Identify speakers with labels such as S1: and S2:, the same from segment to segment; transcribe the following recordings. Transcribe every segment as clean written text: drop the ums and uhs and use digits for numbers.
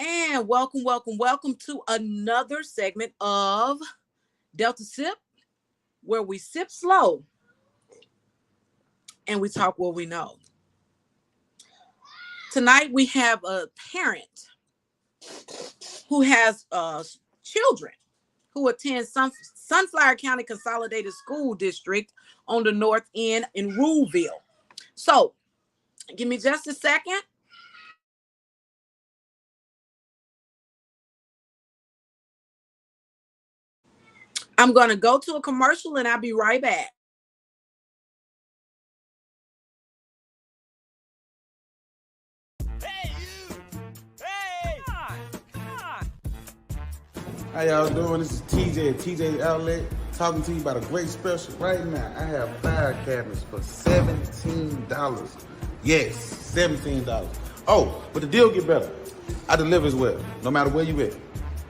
S1: And welcome to another segment of Delta Sip, where we sip slow and we talk what we know. Tonight we have a parent who has children who attend Sunflower County Consolidated School District on the north end in Ruleville. So, give me just a second. I'm going to go to a commercial and I'll be right back.
S2: Hey, you! Hey! Come on!
S3: How y'all doing? This is TJ at TJ Outlet talking to you about a great special right now. I have fire cabinets for $17. Yes, $17. Oh, but the deal get better. I deliver as well, no matter where you at.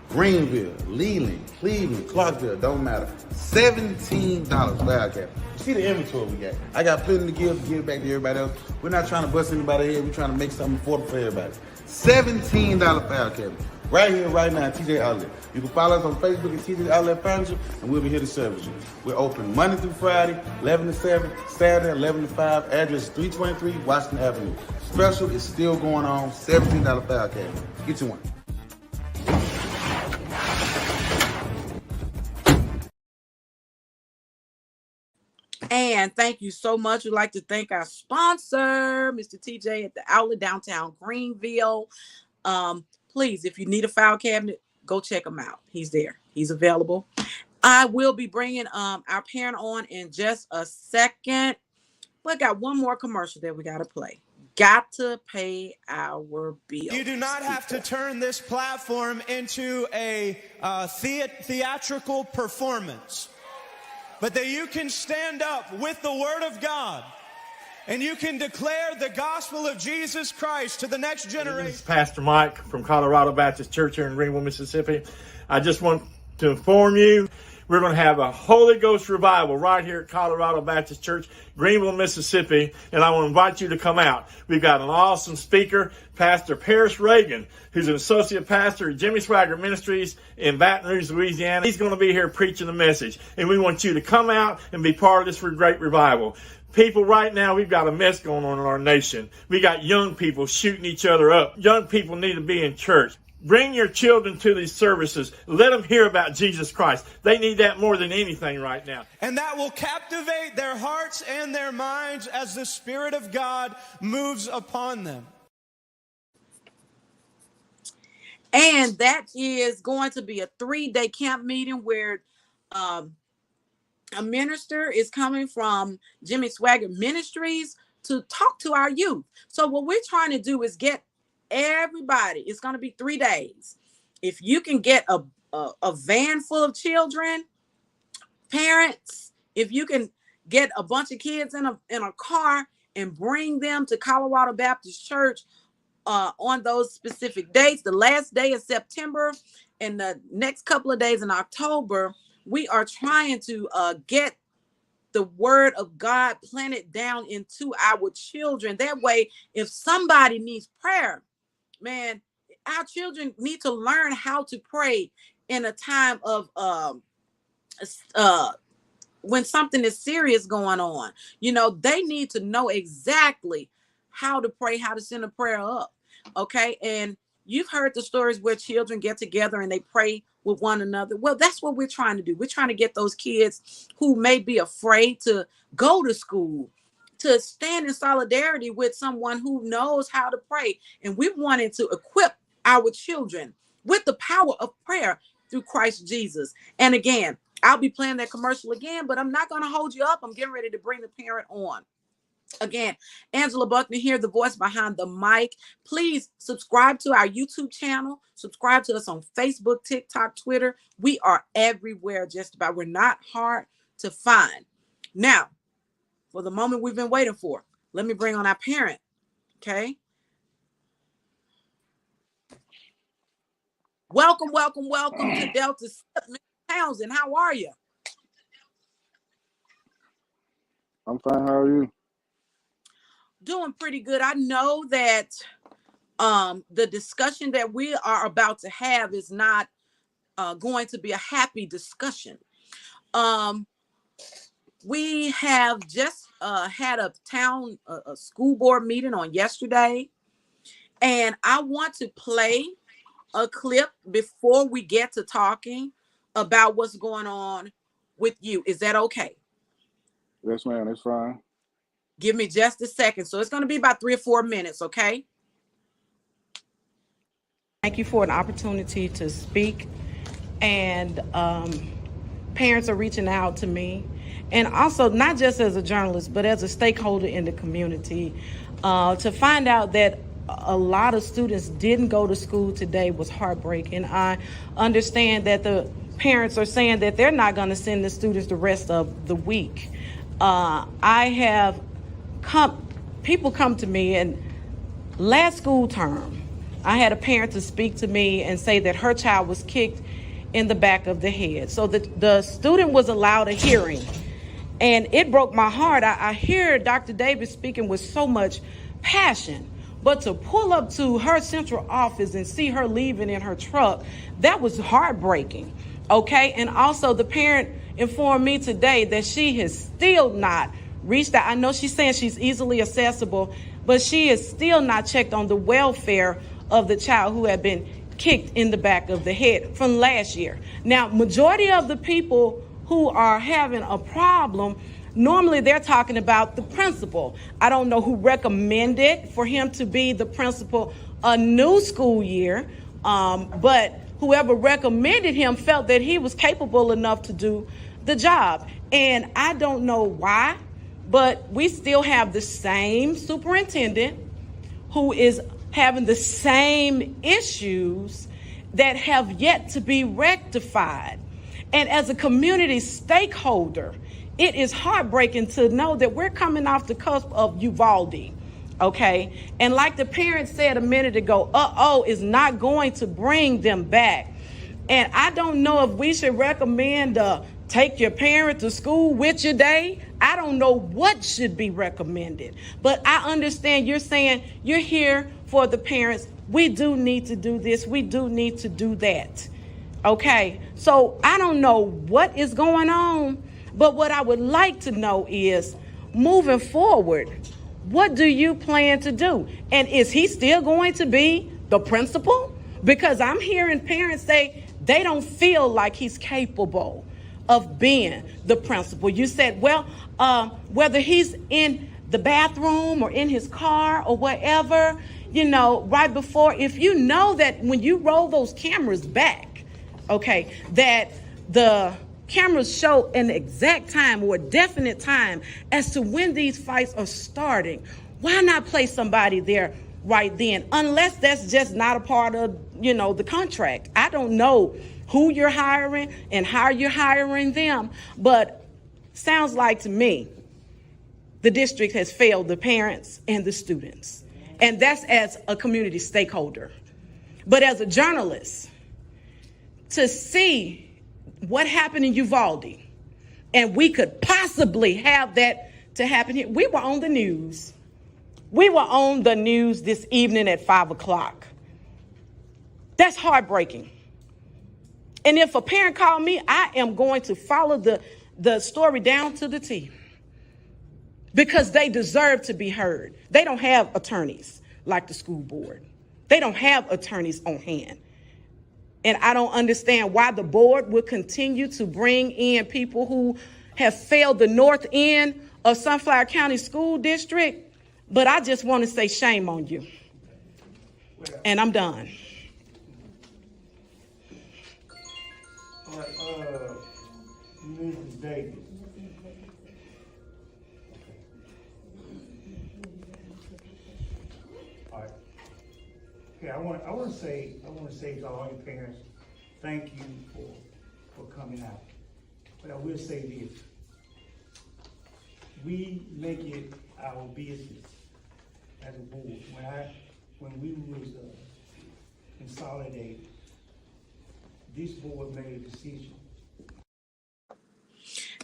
S3: Greenville, Leland, Cleveland, Clarksville, don't matter. $17 fire cabinet. See the inventory we got. I got plenty to give it back to everybody else. We're not trying to bust anybody here. We're trying to make something affordable for everybody. $17 fire cabinet. Right here, right now at TJ Outlet. You can follow us on Facebook at TJ Outlet Furniture, and we'll be here to service you. We're open Monday through Friday, 11 to 7, Saturday, 11 to 5. Address 323 Washington Avenue. Special is still going on, $17 fire cabinet. Get you one.
S1: And thank you so much. We'd like to thank our sponsor, Mr. TJ at the Outlet downtown Greenville. Please, if you need a file cabinet, go check him out. He's there. He's available. I will be bringing our parent on in just a second. But got one more commercial that we got to play. Got to pay our bills.
S2: You do not have to turn this platform into a theatrical performance, but that you can stand up with the Word of God and you can declare the gospel of Jesus Christ to the next generation.
S4: This is Pastor Mike from Colorado Baptist Church here in Greenville, Mississippi. I just want to inform you we're going to have a Holy Ghost revival right here at Colorado Baptist Church, Greenville, Mississippi, and I want to invite you to come out. We've got an awesome speaker, Pastor Paris Reagan, who's an associate pastor at Jimmy Swaggart Ministries in Baton Rouge, Louisiana. He's going to be here preaching the message, and we want you to come out and be part of this great revival. People, right now, we've got a mess going on in our nation. We got young people shooting each other up. Young people need to be in church. Bring your children to these services. Let them hear about Jesus Christ. They need that more than anything right now.
S2: And that will captivate their hearts and their minds as the Spirit of God moves upon them.
S1: And that is going to be a 3-day camp meeting where a minister is coming from Jimmy Swaggart Ministries to talk to our youth. So what we're trying to do is get everybody. It's going to be 3 days. If you can get a van full of children, parents, if you can get a bunch of kids in a car and bring them to Colorado Baptist Church on those specific dates, the last day of September and the next couple of days in October, we are trying to get the word of God planted down into our children. That way, if somebody needs prayer, man, our children need to learn how to pray in a time of when something is serious going on. You know, they need to know exactly how to pray, how to send a prayer up. Okay. And you've heard the stories where children get together and they pray with one another. Well, that's what we're trying to do. We're trying to get those kids who may be afraid to go to school to stand in solidarity with someone who knows how to pray. And we wanted to equip our children with the power of prayer through Christ Jesus. And again, I'll be playing that commercial again, but I'm not going to hold you up. I'm getting ready to bring the parent on. Again, Angela Buckner here, the voice behind the mic. Please subscribe to our YouTube channel. Subscribe to us on Facebook, TikTok, Twitter. We are everywhere just about. We're not hard to find. Now, for the moment we've been waiting for, let me bring on our parent. Okay. Welcome to Delta Sip. Mr. Townsend, how are you?
S5: I'm fine. How are you?
S1: Doing pretty good. I know that The discussion that we are about to have is not going to be a happy discussion. We have just had a school board meeting on yesterday, and I want to play a clip before we get to talking about what's going on with you. Is that okay?
S5: Yes, ma'am. That's fine.
S1: Give me just a second. So it's going to be about 3 or 4 minutes, okay? Thank you for an opportunity to speak. And parents are reaching out to me. And also, not just as a journalist, but as a stakeholder in the community, to find out that a lot of students didn't go to school today was heartbreaking. I understand that the parents are saying that they're not going to send the students the rest of the week. People come to me, and last school term, I had a parent to speak to me and say that her child was kicked in the back of the head. So the student was allowed a hearing, and it broke my heart. I hear Dr. Davis speaking with so much passion, but to pull up to her central office and see her leaving in her truck, that was heartbreaking, okay? And also the parent informed me today that she has still not reached out. I know she's saying she's easily accessible, but she is still not checked on the welfare of the child who had been kicked in the back of the head from last year. Now, majority of the people who are having a problem, normally they're talking about the principal. I don't know who recommended for him to be the principal a new school year, but whoever recommended him felt that he was capable enough to do the job. And I don't know why, but we still have the same superintendent who is having the same issues that have yet to be rectified. And as a community stakeholder, it is heartbreaking to know that we're coming off the cusp of Uvalde, okay? And like the parent said a minute ago, is not going to bring them back. And I don't know if we should recommend take your parent to school with you day. I don't know what should be recommended, but I understand you're saying you're here for the parents. We do need to do this. We do need to do that. Okay, so I don't know what is going on, but what I would like to know is, moving forward, what do you plan to do? And is he still going to be the principal? Because I'm hearing parents say they don't feel like he's capable of being the principal. You said, well, whether he's in the bathroom or in his car or whatever, you know, right before, if you know that when you roll those cameras back, okay, that the cameras show an exact time or a definite time as to when these fights are starting, why not place somebody there right then? Unless that's just not a part of, you know, the contract. I don't know who you're hiring and how you're hiring them, but sounds like to me the district has failed the parents and the students. And that's as a community stakeholder. But as a journalist, to see what happened in Uvalde, and we could possibly have that to happen here. We were on the news. We were on the news this evening at 5 o'clock. That's heartbreaking. And if a parent called me, I am going to follow the story down to the T, because they deserve to be heard. They don't have attorneys like the school board. They don't have attorneys on hand. And I don't understand why the board would continue to bring in people who have failed the north end of Sunflower County School District. But I just want to say shame on you. And I'm done.
S6: All right, Mrs. Davis. All right. Okay, I want to say to all your parents, thank you for coming out. But I will say this: we make it our business as a board. When we was consolidated, this board made a decision.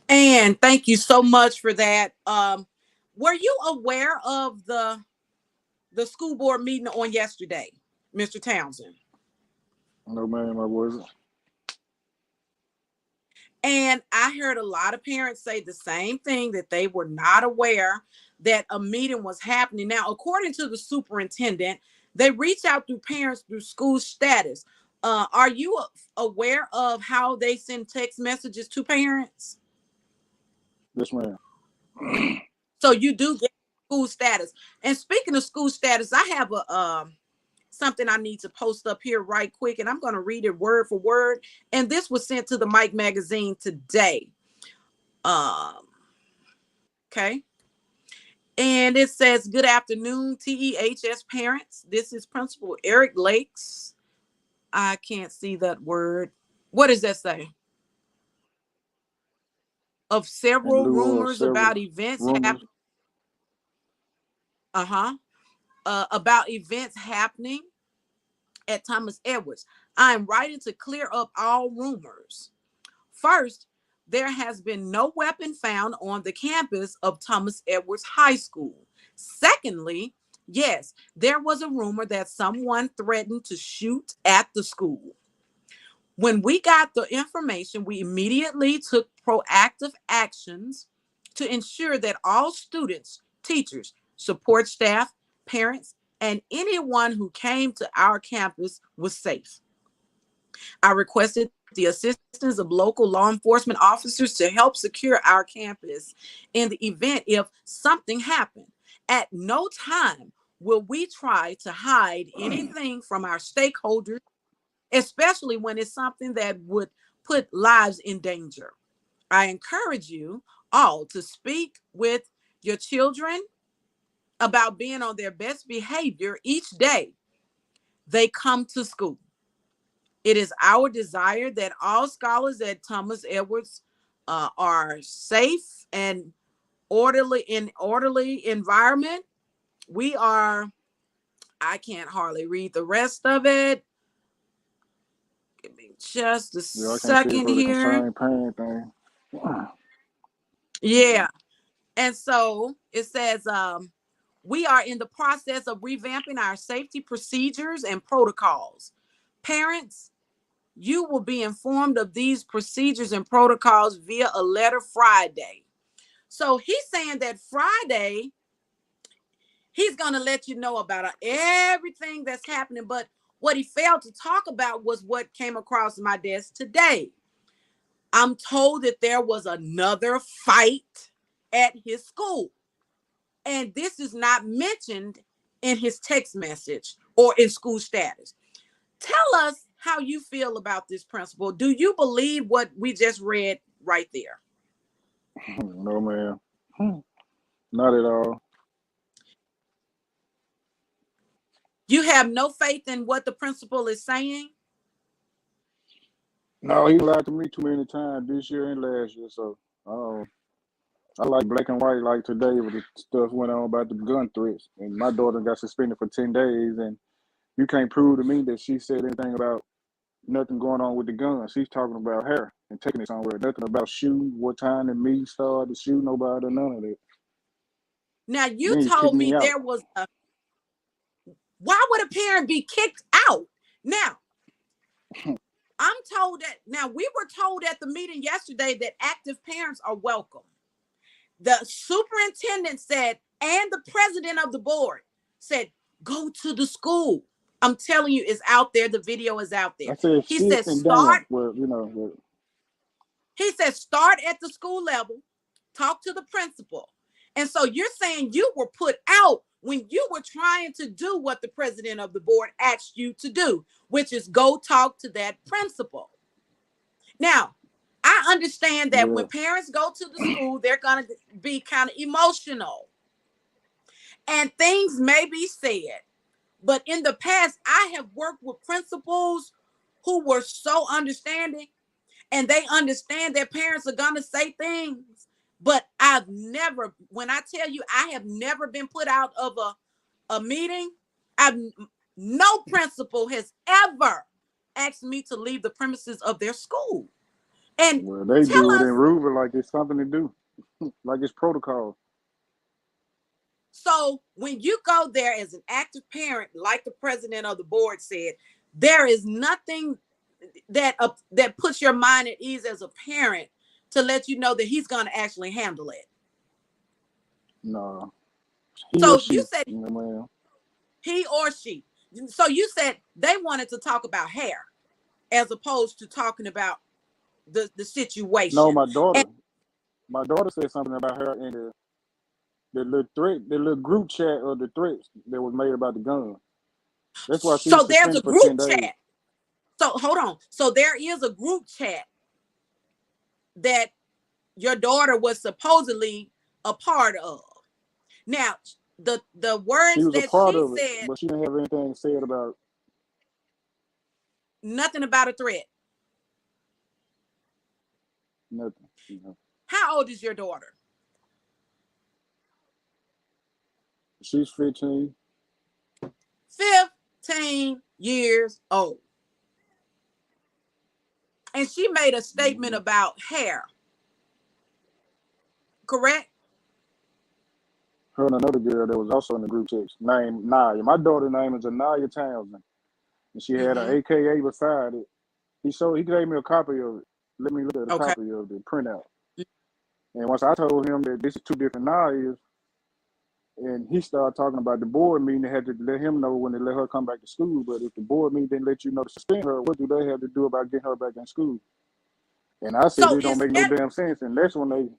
S1: And thank you so much for that. Were you aware of the the school board meeting on yesterday, Mr. Townsend?
S5: No, ma'am, I wasn't.
S1: And I heard a lot of parents say the same thing, that they were not aware that a meeting was happening. Now, according to the superintendent, they reach out to parents through school status. Are you aware of how they send text messages to parents?
S5: Yes, ma'am.
S1: So you do get school status. And speaking of school status, I have a something I need to post up here right quick, and I'm going to read it word for word. And this was sent to the Mike magazine today. Okay. And it says, "Good afternoon, TEHS parents. This is Principal Eric Lakes." I can't see that word. What does that say? "Of several
S5: In lieu of
S1: rumors
S5: several
S1: about events
S5: rumors.
S1: happening." About events happening at Thomas Edwards, I am writing to clear up all rumors. First, there has been no weapon found on the campus of Thomas Edwards High School. Secondly, yes, there was a rumor that someone threatened to shoot at the school. When we got the information, we immediately took proactive actions to ensure that all students, teachers, support staff, parents, and anyone who came to our campus was safe. I requested the assistance of local law enforcement officers to help secure our campus in the event if something happened. At no time will we try to hide anything from our stakeholders, especially when it's something that would put lives in danger. I encourage you all to speak with your children about being on their best behavior each day they come to school. It is our desire that all scholars at Thomas Edwards are safe and orderly environment. We are, I can't hardly read the rest of it. Give me just a
S5: Yeah, I can't see it
S1: second
S5: for the
S1: here.
S5: concern pain thing.
S1: Yeah. And so it says, we are in the process of revamping our safety procedures and protocols. Parents, you will be informed of these procedures and protocols via a letter Friday. So he's saying that Friday, he's going to let you know about everything that's happening. But what he failed to talk about was what came across my desk today. I'm told that there was another fight at his school. And this is not mentioned in his text message or in school status. Tell us how you feel about this, principal. Do you believe what we just read right there?
S5: No, ma'am. Not at all.
S1: You have no faith in what the principal is saying?
S5: No, he lied to me too many times this year and last year. So I like black and white like today with the stuff went on about the gun threats. And my daughter got suspended for 10 days. And you can't prove to me that she said anything about nothing going on with the gun. She's talking about her and taking it somewhere. Nothing about shooting, what time the me started to shoot nobody, or none of that.
S1: Now, you
S5: Then you
S1: told
S5: kicked
S1: me
S5: me out.
S1: there was a, why would a parent be kicked out? Now, I'm told that, now we were told at the meeting yesterday that active parents are welcome. The superintendent said, and the president of the board said, go to the school. I'm telling you, it's out there. The video is out there.
S5: I said
S1: He
S5: sit
S1: said,
S5: and
S1: start.
S5: down. Well, you know. Well,
S1: He said, start at the school level, talk to the principal. And so you're saying you were put out when you were trying to do what the president of the board asked you to do, which is go talk to that principal. Now, I understand that
S5: yeah.
S1: when parents go to the school, they're going to be kind of emotional and things may be said. But in the past, I have worked with principals who were so understanding, and they understand their parents are going to say things. But I've never, when I tell you, I have never been put out of a meeting. No principal has ever asked me to leave the premises of their school. And
S5: Well, they
S1: tell
S5: do it
S1: us,
S5: in Ruber like it's something to do, like it's protocol.
S1: So when you go there as an active parent, like the president of the board said, there is nothing that puts your mind at ease as a parent to let you know that he's going to actually handle it.
S5: No.
S1: So you said
S5: well,
S1: he or she. So you said they wanted to talk about hair as opposed to talking about the situation.
S5: no, my daughter said something about her in the little group chat of the threats that was made about the gun. That's why she
S1: so
S5: was
S1: there's a
S5: suspended for 10
S1: group
S5: days.
S1: chat. So hold on. So there is a group chat that your daughter was supposedly a part of. Now, the words
S5: She was a
S1: that
S5: part
S1: she
S5: of it,
S1: said,
S5: but she didn't have anything said about
S1: nothing about a threat.
S5: nothing. You know.
S1: How old is your daughter?
S5: She's 15.
S1: 15 years old. And she made a statement about hair. Correct?
S5: Her and another girl that was also in the group text named Naya. My daughter's name is Anaya Townsend. And she had an AKA beside it. He gave me a copy of it. Let me look at a copy of the printout. And once I told him that this is two different Nayas, and he started talking about the board meeting, they had to let him know when they let her come back to school. But if the board meeting didn't let you know to suspend her, what do they have to do about getting her back in school? And I said,
S1: So
S5: it don't make no damn sense. And that's when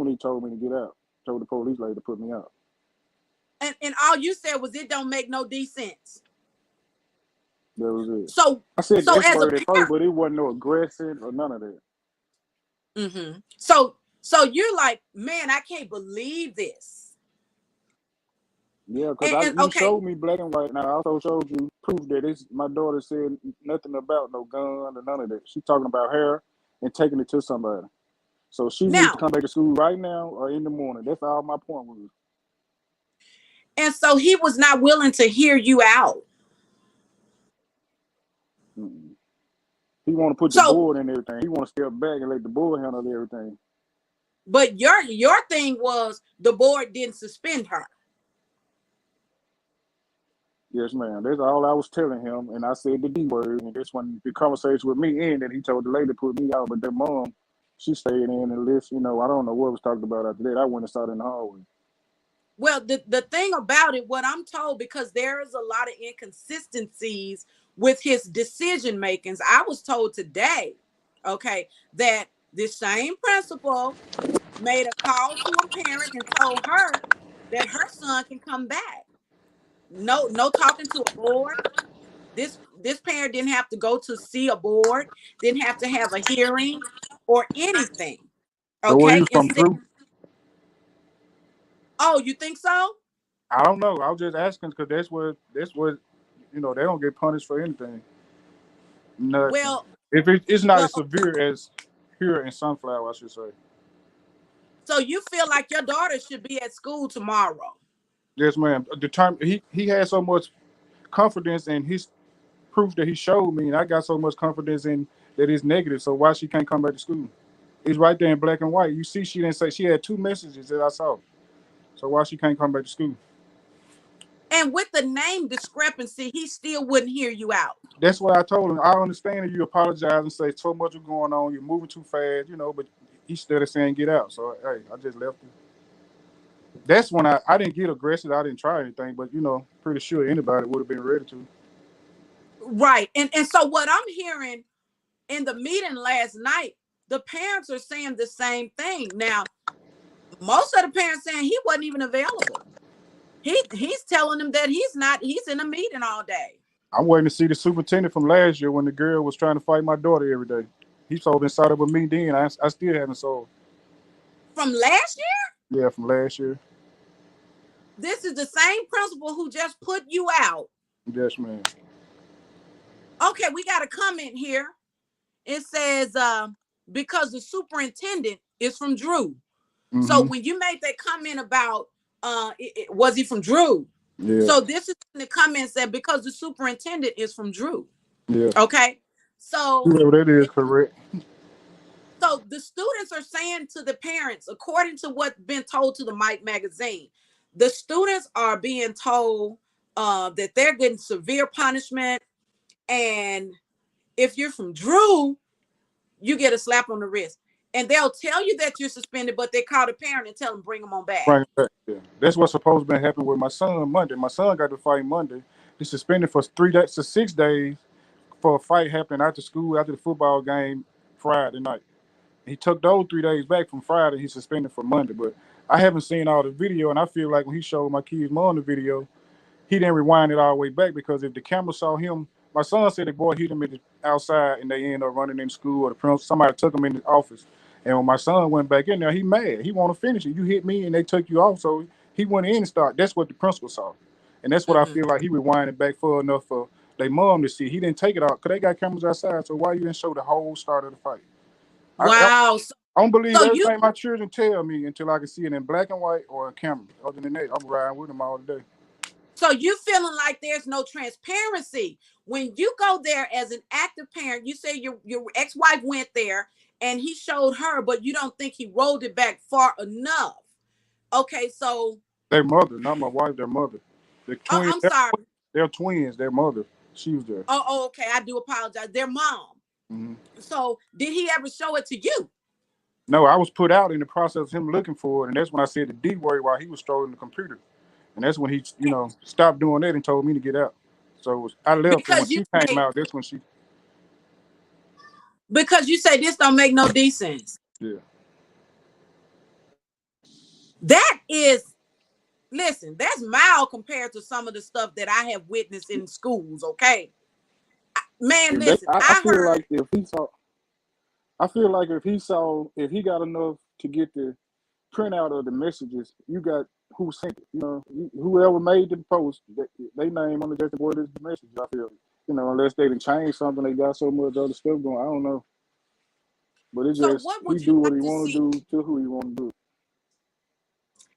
S5: he told me to get out. Told the police lady to put me out.
S1: And all you said was it don't make no D sense.
S5: That was it.
S1: So
S5: I said
S1: so
S5: that
S1: as
S5: word
S1: a
S5: at
S1: parent,
S5: first, but it wasn't no aggressive or none of that.
S1: So you're like, man, I can't believe this.
S5: Yeah, because you showed me black and white. Now I also showed you proof that my daughter said nothing about no gun or none of that. She's talking about hair and taking it to somebody. So she needs to come back to school right now or in the morning. That's all my point was.
S1: And so he was not willing to hear you out.
S5: Mm-mm. He want to put the board in everything. He want to step back and let the board handle everything.
S1: But your thing was the board didn't suspend her.
S5: Yes, ma'am. That's all I was telling him. And I said the D word. And that's when the conversation with me ended. He told the lady to put me out. But their mom, she stayed in and listened. I don't know what was talked about after that. I went and saw it in the hallway.
S1: Well, the thing about it, what I'm told, because there is a lot of inconsistencies with his decision makings. I was told today, that this same principal made a call to a parent and told her that her son can come back. No talking to a board. This parent didn't have to go to see a board, didn't have to have a hearing or anything.
S5: So where he was from, Drew?
S1: Oh, you think so?
S5: I don't know. I was just asking because that's what they don't get punished for anything. Nothing. Well, if it's not as severe as here in Sunflower, I should say.
S1: So you feel like your daughter should be at school tomorrow?
S5: Yes, ma'am. He had so much confidence in his proof that he showed me, and I got so much confidence in that it's negative. So why she can't come back to school? It's right there in black and white. You see, she didn't say, she had 2 messages that I saw. So why she can't come back to school?
S1: And with the name discrepancy, he still wouldn't hear you out.
S5: That's what I told him. I understand that you apologize and say so much is going on, you're moving too fast, but he started saying get out. So hey, I just left him. That's when I didn't get aggressive. I didn't try anything, but pretty sure anybody would have been ready to.
S1: Right. And so what I'm hearing in the meeting last night, the parents are saying the same thing. Now, most of the parents saying he wasn't even available. He's telling them that he's in a meeting all day.
S5: I'm waiting to see the superintendent from last year when the girl was trying to fight my daughter every day. He told me started with me then. I still haven't sold.
S1: From last year?
S5: Yeah, from last year.
S1: This is the same principal who just put you out.
S5: Yes, ma'am.
S1: Okay, we got a comment here. It says, because the superintendent is from Drew. Mm-hmm. So when you made that comment about, was he from Drew? Yeah. So this is in the comments that because the superintendent is from Drew.
S5: Yeah.
S1: Okay. So
S5: that is correct.
S1: So the students are saying to the parents, according to what's been told to the Mike magazine, the students are being told that they're getting severe punishment, and if you're from Drew, you get a slap on the wrist. And they'll tell you that you're suspended, but they call the parent and tell them bring them on back.
S5: Right. Yeah. That's what's supposed to happen with my son Monday. My son got to fight Monday. He's suspended for 6 days for a fight happening after school, after the football game Friday night. He took those 3 days back from Friday. He's suspended for Monday. But I haven't seen all the video, and I feel like when he showed my kids mom the video, he didn't rewind it all the way back, because if the camera saw him, my son said the boy hit him outside and they ended up running in school, or the principal, somebody took him in the office. And when my son went back in there, he mad. He want to finish it. You hit me and they took you off. So he went in and started. That's what the principal saw. And that's what I feel like he rewinded back far enough for their mom to see. He didn't take it out because they got cameras outside. So why you didn't show the whole start of the fight?
S1: Wow.
S5: I don't believe everything my children tell me until I can see it in black and white or a camera. Other than that, I'm riding with them all day.
S1: So you feeling like there's no transparency. When you go there as an active parent, you say your ex-wife went there and he showed her, but you don't think he rolled it back far enough. Okay, so
S5: their mother, not my wife, their mother. They're twins.
S1: I'm sorry.
S5: They're twins. Their mother, she was there.
S1: Oh, okay. I do apologize. Their mom. Mm-hmm. So did he ever show it to you?
S5: No, I was put out in the process of him looking for it, and that's when I said the D word while he was strolling the computer. And that's when he, stopped doing that and told me to get out. So I left, and when she came out, that's when she...
S1: Because you say this don't make no decent.
S5: Yeah.
S1: That is, listen, that's mild compared to some of the stuff that I have witnessed in schools, okay? Man, listen, I
S5: feel
S1: heard...
S5: like if he got enough to get the printout of the messages, you got who sent it. Whoever made the post, they name on the just board is the message. I feel, unless they done changed something, they got so much other stuff going. I don't know, but it's just he do what he want to do to who he want to do.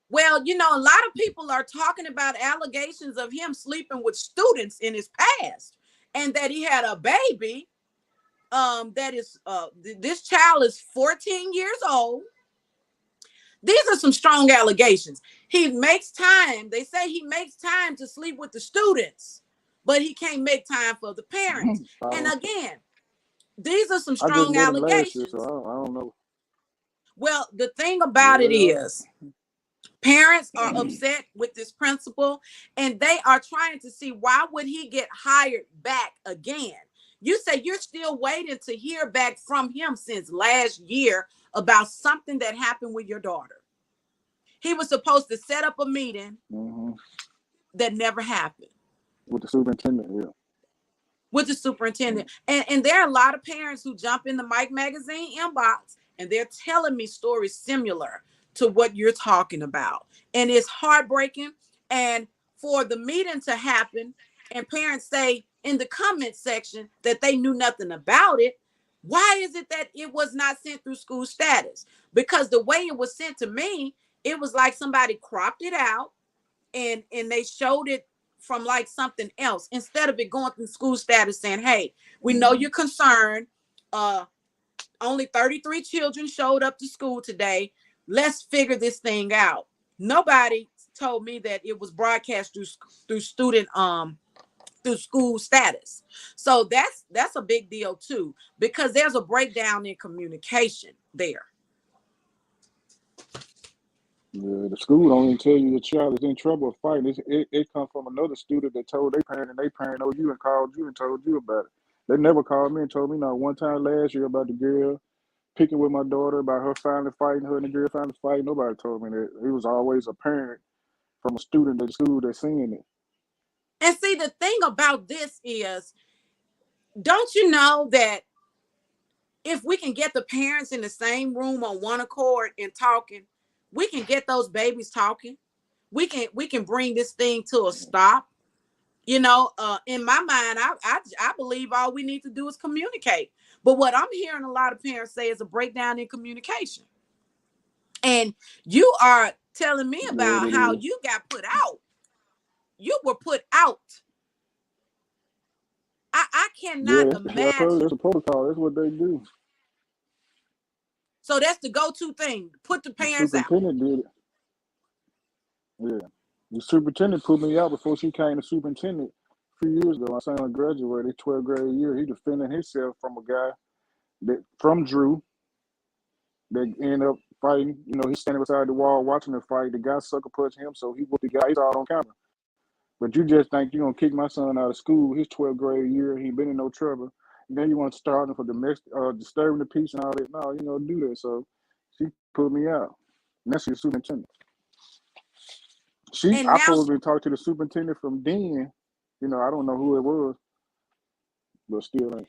S1: Well, a lot of people are talking about allegations of him sleeping with students in his past, and that he had a baby. That is, this child is 14 years old. These are some strong allegations. He makes time. They say he makes time to sleep with the students, but he can't make time for the parents. And again, these are some strong allegations.
S5: So I don't know.
S1: Well, the thing about it is, parents are upset with this principal, and they are trying to see why would he get hired back again. You say you're still waiting to hear back from him since last year about something that happened with your daughter. He was supposed to set up a meeting that never happened.
S5: With the superintendent, yeah.
S1: With the superintendent. And there are a lot of parents who jump in the Mike Magazine inbox, and they're telling me stories similar to what you're talking about. And it's heartbreaking. And for the meeting to happen, and parents say in the comment section that they knew nothing about it, why is it that it was not sent through school status? Because the way it was sent to me, it was like somebody cropped it out and they showed it from like something else, instead of it going through school status saying, hey, we know you're concerned. Only 33 children showed up to school today. Let's figure this thing out. Nobody told me that it was broadcast through student through school status. So that's a big deal too, because there's a breakdown in communication there.
S5: Yeah, the school don't even tell you the child is in trouble fighting. It comes from another student that told their parent, and their parent know you and called you and told you about it. They never called me and told me not one time last year about the girl picking with my daughter, about her finally fighting, her and the girl finally fighting. Nobody told me that. It was always a parent from a student at the school that's seeing it.
S1: And see, the thing about this is, don't you know that if we can get the parents in the same room on one accord and talking, we can get those babies talking. We can bring this thing to a stop. In my mind, I believe all we need to do is communicate. But what I'm hearing a lot of parents say is a breakdown in communication. And you are telling me about how you got put out. You were put out. I cannot imagine.
S5: There's a protocol. That's what they do.
S1: So that's the go-to thing. Put the parents out.
S5: Did it. Yeah. The superintendent put me out before she came to superintendent a few years ago. My son graduated 12th grade year. He defending himself from a guy from Drew that ended up fighting. You know, he's standing beside the wall watching the fight. The guy sucker punched him, so he whooped the guy. He's all on camera. But you just think you're going to kick my son out of school, his 12th grade year, he been in no trouble. And then you want to start him for domestic, disturbing the peace and all that. No, you know, do that. So she put me out. And that's your superintendent.
S1: And
S5: I
S1: now
S5: supposed to talk to the superintendent from then. You know, I don't know who it was, but still,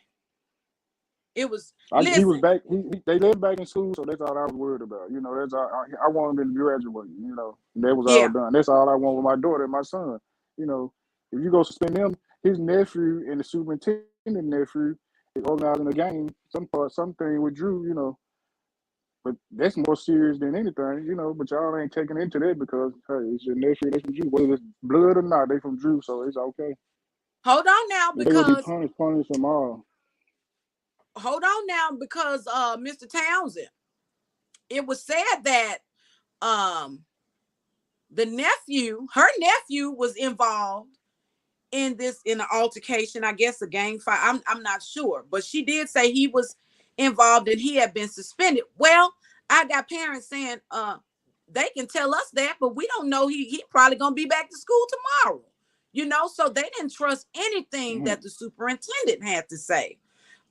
S1: it was,
S5: he was
S1: listen,
S5: back. They lived back in school, so that's all I was worried about. You know, that's all I wanted them to graduate. You know, and that was all
S1: yeah.
S5: done. That's all I want with my daughter and my son. You know, if you go suspend him, his nephew and the superintendent nephew is organizing a game, something with Drew. You know, but that's more serious than anything. You know, but y'all ain't taking into that because hey, it's your nephew. That's from Drew. Whether it's blood or not, they from Drew, so it's okay.
S1: Hold on now,
S5: They will be
S1: because
S5: punished them all.
S1: Mr. Townsend, it was said that her nephew was involved in an altercation, I guess a gang fight. I'm not sure, but she did say he was involved and he had been suspended. Well, I got parents saying they can tell us that, but we don't know. He probably gonna be back to school tomorrow, you know, so they didn't trust anything that the superintendent had to say.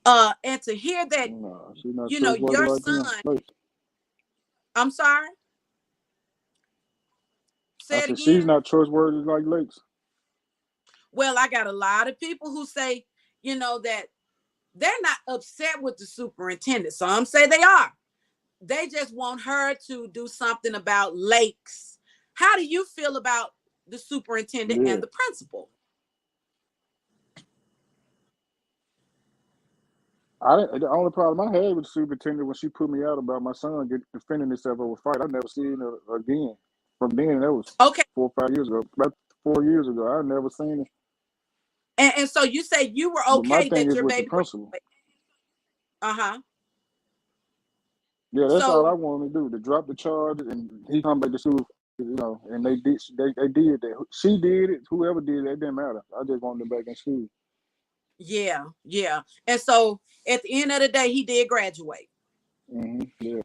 S1: And to hear that,
S5: No, she's not
S1: you know, your
S5: like
S1: son,
S5: him.
S1: I'm sorry,
S5: I
S1: say it
S5: said she's
S1: again.
S5: not trustworthy like Lakes.
S1: Well, I got a lot of people who say, you know, that they're not upset with the superintendent. Some say they are. They just want her to do something about Lakes. How do you feel about the superintendent
S5: Yeah.
S1: and the principal?
S5: The only problem I had with the superintendent when she put me out about my son defending himself over a fight, I've never seen her again. From then, that was
S1: Okay.
S5: 4 or 5 years ago. About 4 years ago, I've never seen it.
S1: And so you say you were
S5: But my
S1: okay
S5: thing
S1: that
S5: is
S1: your
S5: with the
S1: baby
S5: principal.
S1: Uh-huh.
S5: Yeah, that's all I
S1: So
S5: wanted to do, to drop the charge and he come back to school, you know, and they did that. She did it, whoever did it, it didn't matter. I just wanted them back in school.
S1: yeah. And so at the end of the day, he did graduate.
S5: Yeah.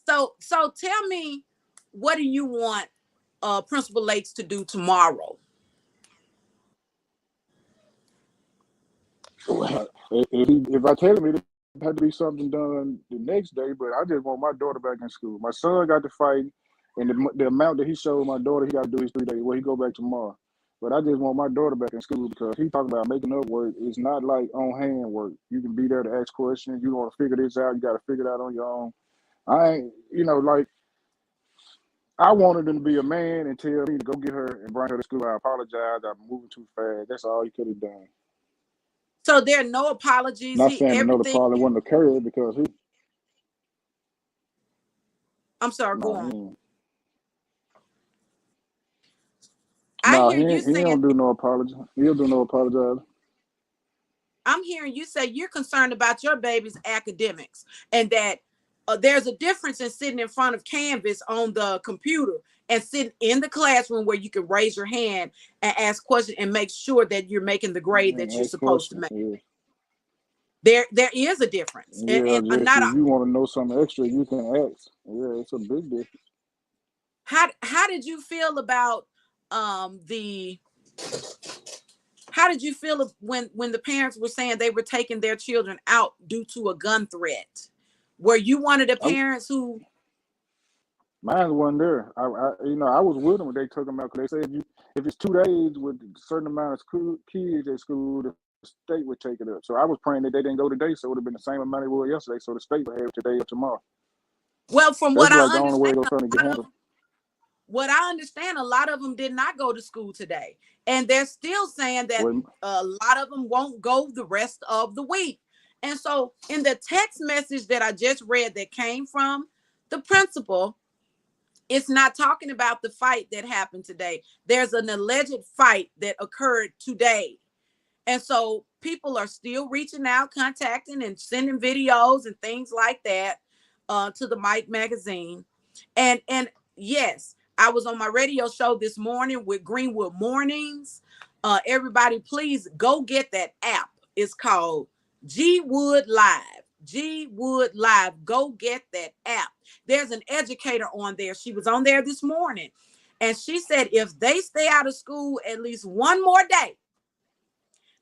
S1: So tell me, what do you want Principal Lakes to do tomorrow?
S5: If I tell him it had to be something done the next day, but I just want my daughter back in school. My son got to fight, and the amount that he showed my daughter, he got to do his 3 days. Well, he go back tomorrow. But I just want my daughter back in school because he talking about making up work. It's not like on hand work. You can be there to ask questions. You want to figure this out. You got to figure it out on your own. I ain't, you know, like I wanted him to be a man and tell me to go get her and bring her to school. I apologize. I'm moving too fast. That's all he could have done.
S1: So there are no apologies.
S5: Not saying another problem wouldn't occur because he.
S1: I'm sorry, go on.
S5: No,
S1: I hear you
S5: he
S1: saying
S5: don't do no apology. He'll do no apologize.
S1: I'm hearing you say you're concerned about your baby's academics and that there's a difference in sitting in front of Canvas on the computer and sitting in the classroom where you can raise your hand and ask questions and make sure that you're making the grade that you're supposed to make.
S5: Yeah.
S1: There is a difference.
S5: Yeah,
S1: and
S5: if
S1: not
S5: you want to know something extra, you can ask. Yeah, it's a big difference.
S1: How did you feel about how did you feel when the parents were saying they were taking their children out due to a gun threat? Were you one of the parents who?
S5: Mine wasn't there. I was with them when they took them out because they said if it's 2 days with a certain amount of kids at school, the state would take it up. So I was praying that they didn't go today, so it would have been the same amount they were yesterday. So the state would have it today or tomorrow.
S1: Well, from
S5: That's
S1: what I
S5: like the only way
S1: understand,
S5: they're trying to get handled.
S1: What I understand, a lot of them did not go to school today, and they're still saying that a lot of them won't go the rest of the week. And so, in the text message that I just read that came from the principal, it's not talking about the fight that happened today. There's an alleged fight that occurred today. And so people are still reaching out, contacting and sending videos and things like that to the Mike magazine. And yes, I was on my radio show this morning with Greenwood Mornings. Everybody, please go get that app. It's called G Wood Live. G Wood Live. Go get that app. There's an educator on there. She was on there this morning. And she said if they stay out of school at least one more day,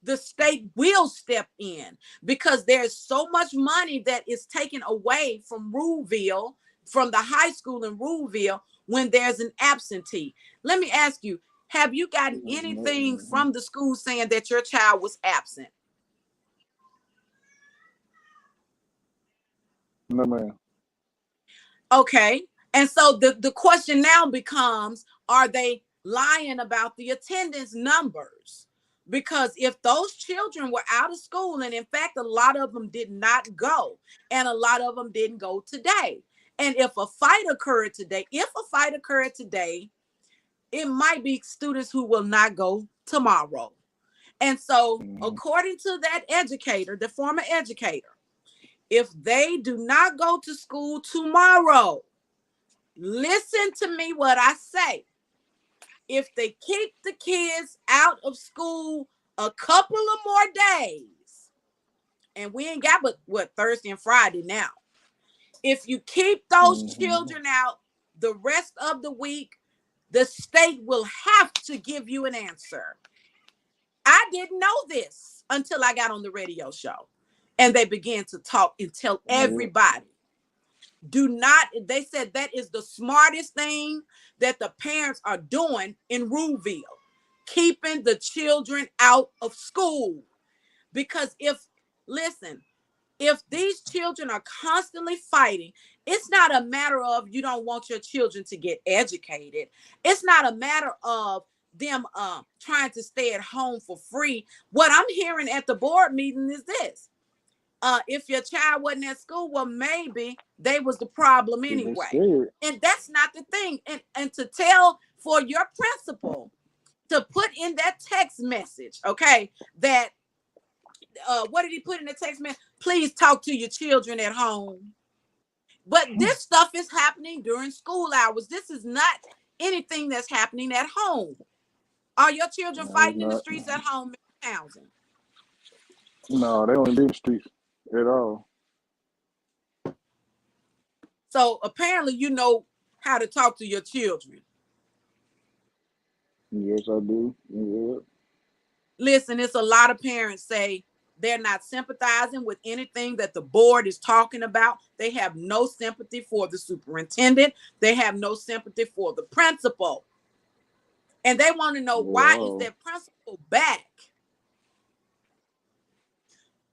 S1: the state will step in, because there's so much money that is taken away from Ruleville, from the high school in Ruleville, when there's an absentee. Let me ask you, have you gotten anything from the school saying that your child was absent?
S5: No, ma'am.
S1: Okay. And so the question now becomes, are they lying about the attendance numbers? Because if those children were out of school, and in fact, a lot of them did not go, and a lot of them didn't go today. And if a fight occurred today, it might be students who will not go tomorrow. And so according to that educator, the former educator, if they do not go to school tomorrow, listen to me what I say. If they keep the kids out of school a couple of more days, and we ain't got but what, Thursday and Friday now. If you keep those children out the rest of the week, the state will have to give you an answer. I didn't know this until I got on the radio show, and they began to talk and tell everybody. Do not, they said that is the smartest thing that the parents are doing in Ruleville, keeping the children out of school. Because if these children are constantly fighting, it's not a matter of you don't want your children to get educated. It's not a matter of them trying to stay at home for free. What I'm hearing at the board meeting is this. If your child wasn't at school, well, maybe they was the problem anyway. And that's not the thing. And to tell for your principal to put in that text message, okay, that what did he put in the text message? Please talk to your children at home. But this stuff is happening during school hours. This is not anything that's happening at home. Are your children fighting in the streets at home, Mr. Townsend?
S5: No, they don't be in the streets at all.
S1: So apparently you know how to talk to your children.
S5: Yes, I do. Yeah.
S1: Listen, it's a lot of parents say they're not sympathizing with anything that the board is talking about. They have no sympathy for the superintendent. They have no sympathy for the principal. And they want to know, why is that principal back?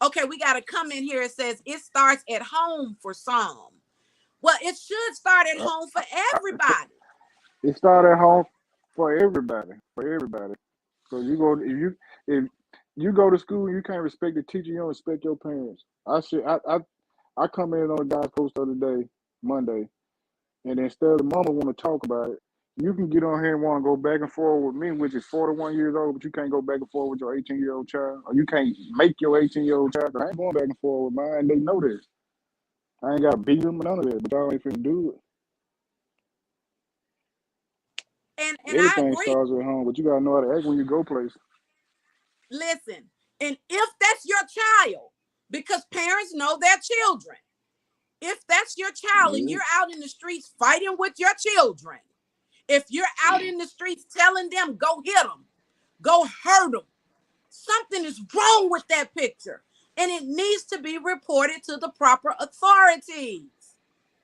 S1: Okay, we got to come in here. It says it starts at home for some. Well, it should start at home for everybody.
S5: It started at home for everybody. So you go, if you go to school and you can't respect the teacher, you don't respect your parents. I come in on a guy's post the other day, Monday, and instead of the mama want to talk about it, you can get on here and want to go back and forth with me, which is 41 years old, but you can't go back and forth with your 18-year-old child, or you can't make your 18-year-old child. I ain't going back and forth with mine. They know this. I ain't got to beat them, none of that, but y'all ain't finna do it.
S1: And
S5: everything
S1: I agree.
S5: starts at home, but you gotta know how to act when you go places.
S1: Listen, and if that's your child, because parents know their children, if that's your child and you're out in the streets fighting with your children, if you're out in the streets telling them, go hit them, go hurt them, something is wrong with that picture. And it needs to be reported to the proper authorities.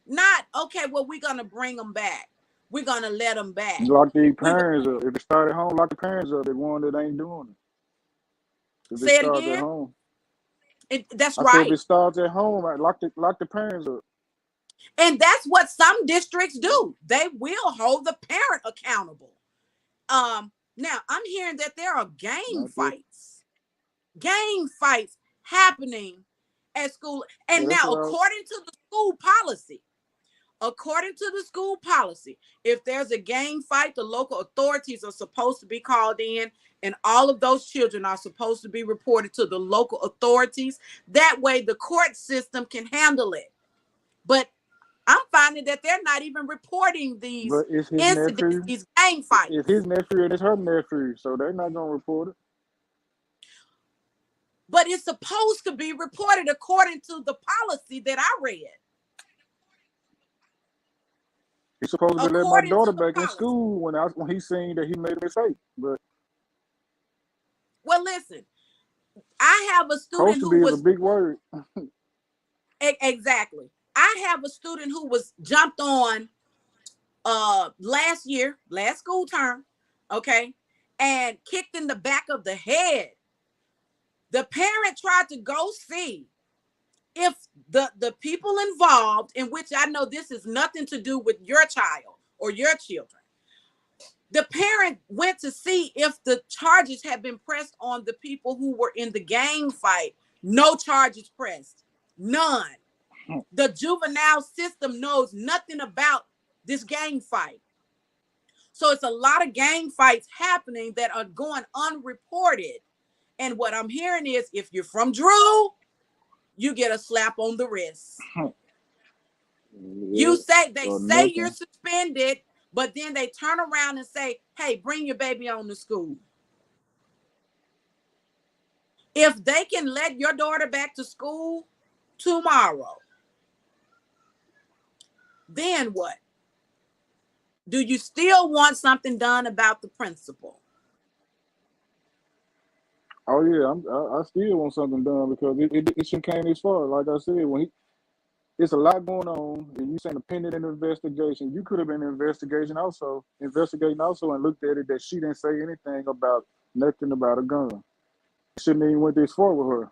S1: Not, okay, well, we're going to bring them back. We're going to let them back.
S5: Lock the parents up. If it started at home, lock the parents up. The one that ain't doing it. If
S1: Say it
S5: starts
S1: again?
S5: At home.
S1: That's
S5: I
S1: right.
S5: said if it starts at home, lock the parents up.
S1: And that's what some districts do. They will hold the parent accountable. Now, I'm hearing that there are gang fights happening at school. And now, according to the school policy, if there's a gang fight, the local authorities are supposed to be called in, and all of those children are supposed to be reported to the local authorities. That way, the court system can handle it. But I'm finding that they're not even reporting these
S5: But it's his
S1: incidents,
S5: nephew.
S1: these gang fights.
S5: It's his nephew and it's her nephew, so they're not gonna report it.
S1: But it's supposed to be reported according to the policy that I read.
S5: He's supposed to let my
S1: According
S5: daughter
S1: to the
S5: back in
S1: policy.
S5: school when he seen that he made a mistake. But
S1: Well, listen, I have a student
S5: supposed to
S1: who
S5: be is a
S1: was
S5: big word.
S1: exactly. I have a student who was jumped on last year, last school term, okay, and kicked in the back of the head. The parent tried to go see if the people involved, in which I know this is nothing to do with your child or your children. The parent went to see if the charges had been pressed on the people who were in the gang fight. No charges pressed. None. The juvenile system knows nothing about this gang fight. So it's a lot of gang fights happening that are going unreported. And what I'm hearing is if you're from Drew, you get a slap on the wrist.
S5: Yeah,
S1: They
S5: or
S1: say you're
S5: nothing.
S1: suspended, but then they turn around and say, hey, bring your baby on to school. If they can let your daughter back to school tomorrow, then what? Do you still want something done about the principal?
S5: Oh yeah, I still want something done because it shouldn't came this far. Like I said, it's a lot going on, and you saying a pending investigation. You could have been investigating also, and looked at it that she didn't say anything about nothing about a gun. Shouldn't even went this far with her.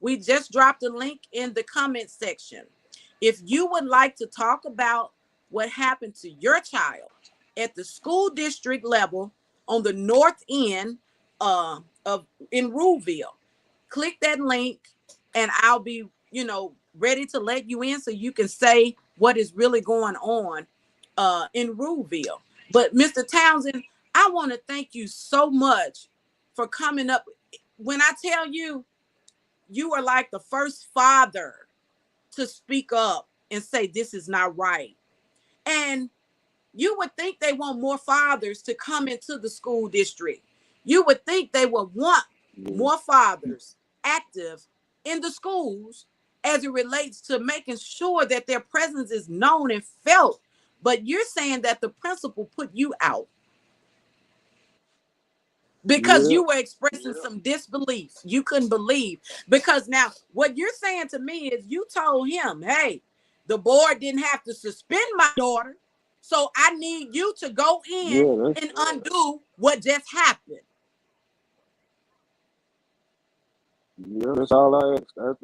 S1: We just dropped a link in the comment section. If you would like to talk about what happened to your child at the school district level on the north end of in Ruleville, click that link and I'll be, ready to let you in so you can say what is really going on in Ruleville. But Mr. Townsend, I want to thank you so much for coming up. When I tell you, you are like the first father to speak up and say this is not right. And you would think they want more fathers to come into the school district. You would think they would want more fathers active in the schools as it relates to making sure that their presence is known and felt. But you're saying that the principal put you out because
S5: Yeah,
S1: you were expressing some disbelief. You couldn't believe. Because now what you're saying to me is you told him, hey, the board didn't have to suspend my daughter. So I need you to go in
S5: yeah,
S1: and undo what just happened.
S5: that's all I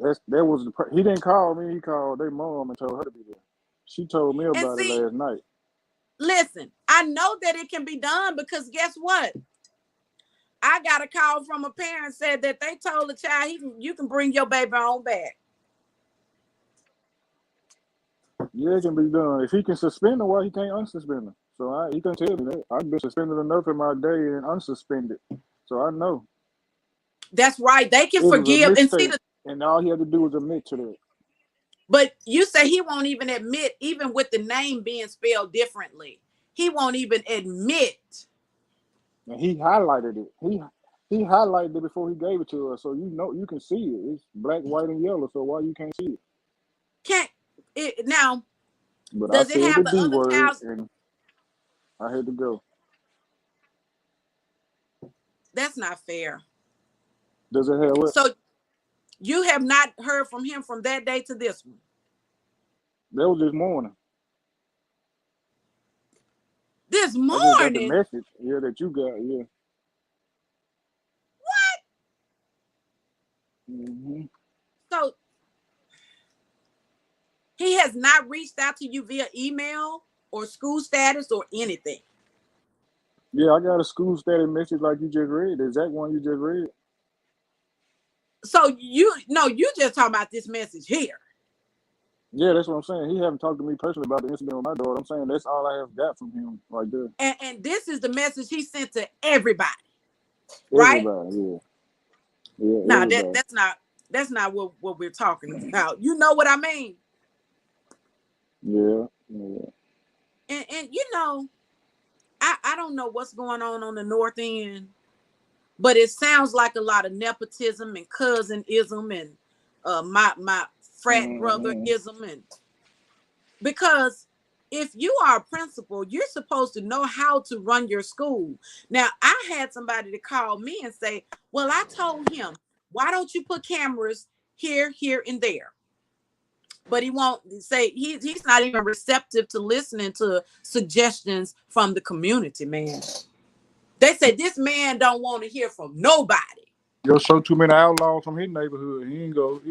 S5: asked. That was he didn't call me. He called their mom and told her to be there. She told me
S1: And
S5: about it
S1: see,
S5: last night.
S1: listen, I know that it can be done because guess what? I got a call from a parent said that they told the child you can bring your baby on back.
S5: Yeah, it can be done. If he can suspend her, why he can't unsuspend her? So he can tell me that. I've been suspended enough in my day and unsuspended. So I know.
S1: That's right. They can
S5: It was a
S1: forgive and see
S5: mistake. And all he had to do was admit to that.
S1: but you say he won't even admit, even with the name being spelled differently. He won't even admit.
S5: And he highlighted it. He highlighted it before he gave it to us. So you can see it. It's black, white, and yellow. So why you can't see it?
S1: Can't it now?
S5: But I
S1: Does it
S5: said the
S1: have the
S5: D
S1: other
S5: word
S1: child's?
S5: and I had to go.
S1: That's not fair.
S5: Does it have what?
S1: So you have not heard from him from that day to this one.
S5: That was this morning.
S1: This
S5: I just got the
S1: morning.
S5: message. Yeah, that you got. Yeah.
S1: What?
S5: Mm-hmm.
S1: So He has not reached out to you via email or school status or anything.
S5: Yeah, I got a school status message like you just read. The exact one you just read.
S1: So you just talking about this message here.
S5: Yeah, that's what I'm saying. He haven't talked to me personally about the incident with my daughter. I'm saying that's all I have got from him right there.
S1: And this is the message he sent to everybody. Right?
S5: Everybody, yeah. Yeah,
S1: Now
S5: everybody.
S1: that's not what we're talking about. You know what I mean?
S5: Yeah.
S1: And you know, I don't know what's going on the north end, but it sounds like a lot of nepotism and cousinism and my frat brotherism, and because if you are a principal, you're supposed to know how to run your school. Now, I had somebody to call me and say, well, I told him, why don't you put cameras here, and there? But he won't say, he's not even receptive to listening to suggestions from the community, man. They say this man don't want to hear from nobody.
S7: You'll show too many outlaws from his neighborhood. He ain't go,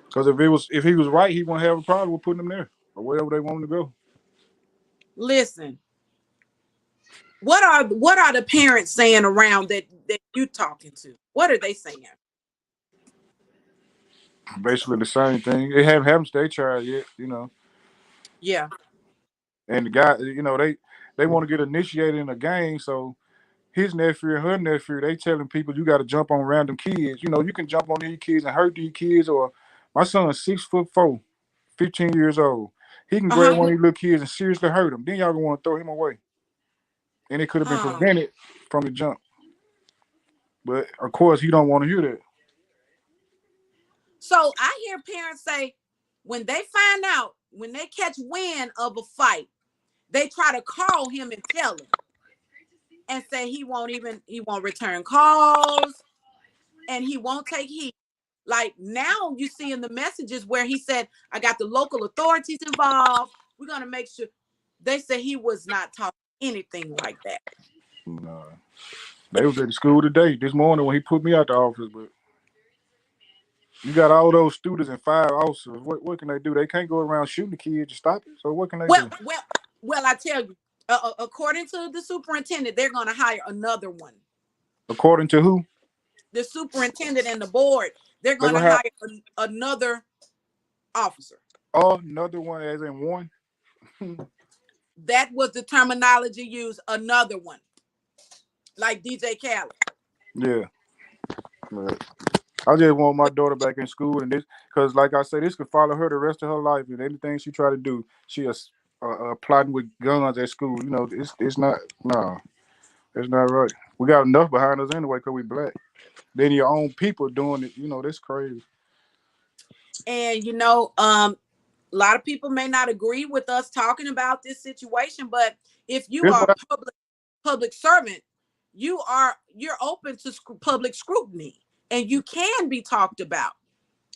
S7: because if he was right, he wouldn't have a problem with putting them there or wherever they want him to go.
S1: Listen, what are the parents saying around that you talking to? What are they saying?
S7: Basically the same thing. They haven't state trial yet,
S1: Yeah.
S7: And the guy, they want to get initiated in a gang, so his nephew and her nephew, they telling people you got to jump on random kids. You can jump on these kids and hurt these kids. Or my son's 6'4", 15 years old. He can grab one of these little kids and seriously hurt him. Then y'all gonna want to throw him away. And it could have been prevented from the jump. But of course, he don't want to hear that.
S1: So I hear parents say when they find out, when they catch wind of a fight, they try to call him and tell him, and say he won't return calls and he won't take heed. Like now you see in the messages where he said, I got the local authorities involved. We're going to make sure. They say he was not talking anything like that.
S7: No. They was at the school today, this morning when he put me out the office, but you got all those students and 5 officers. What can they do? They can't go around shooting the kids to stop it. So what can they do?
S1: Well, I tell you, according to the superintendent, they're going to hire another one.
S7: According to who?
S1: The superintendent and the board. They're going to hire another officer.
S7: Oh, another one as in one?
S1: That was the terminology used, another one. Like DJ Khaled.
S7: Yeah. Right. I just want my daughter back in school, and this, because like I said, this could follow her the rest of her life, and anything she try to do, she is plotting with guns at school. It's not, no, it's not right. We got enough behind us anyway because we black. Then your own people doing it, that's crazy.
S1: And a lot of people may not agree with us talking about this situation, but if you are a public servant, you're open to public scrutiny, and you can be talked about,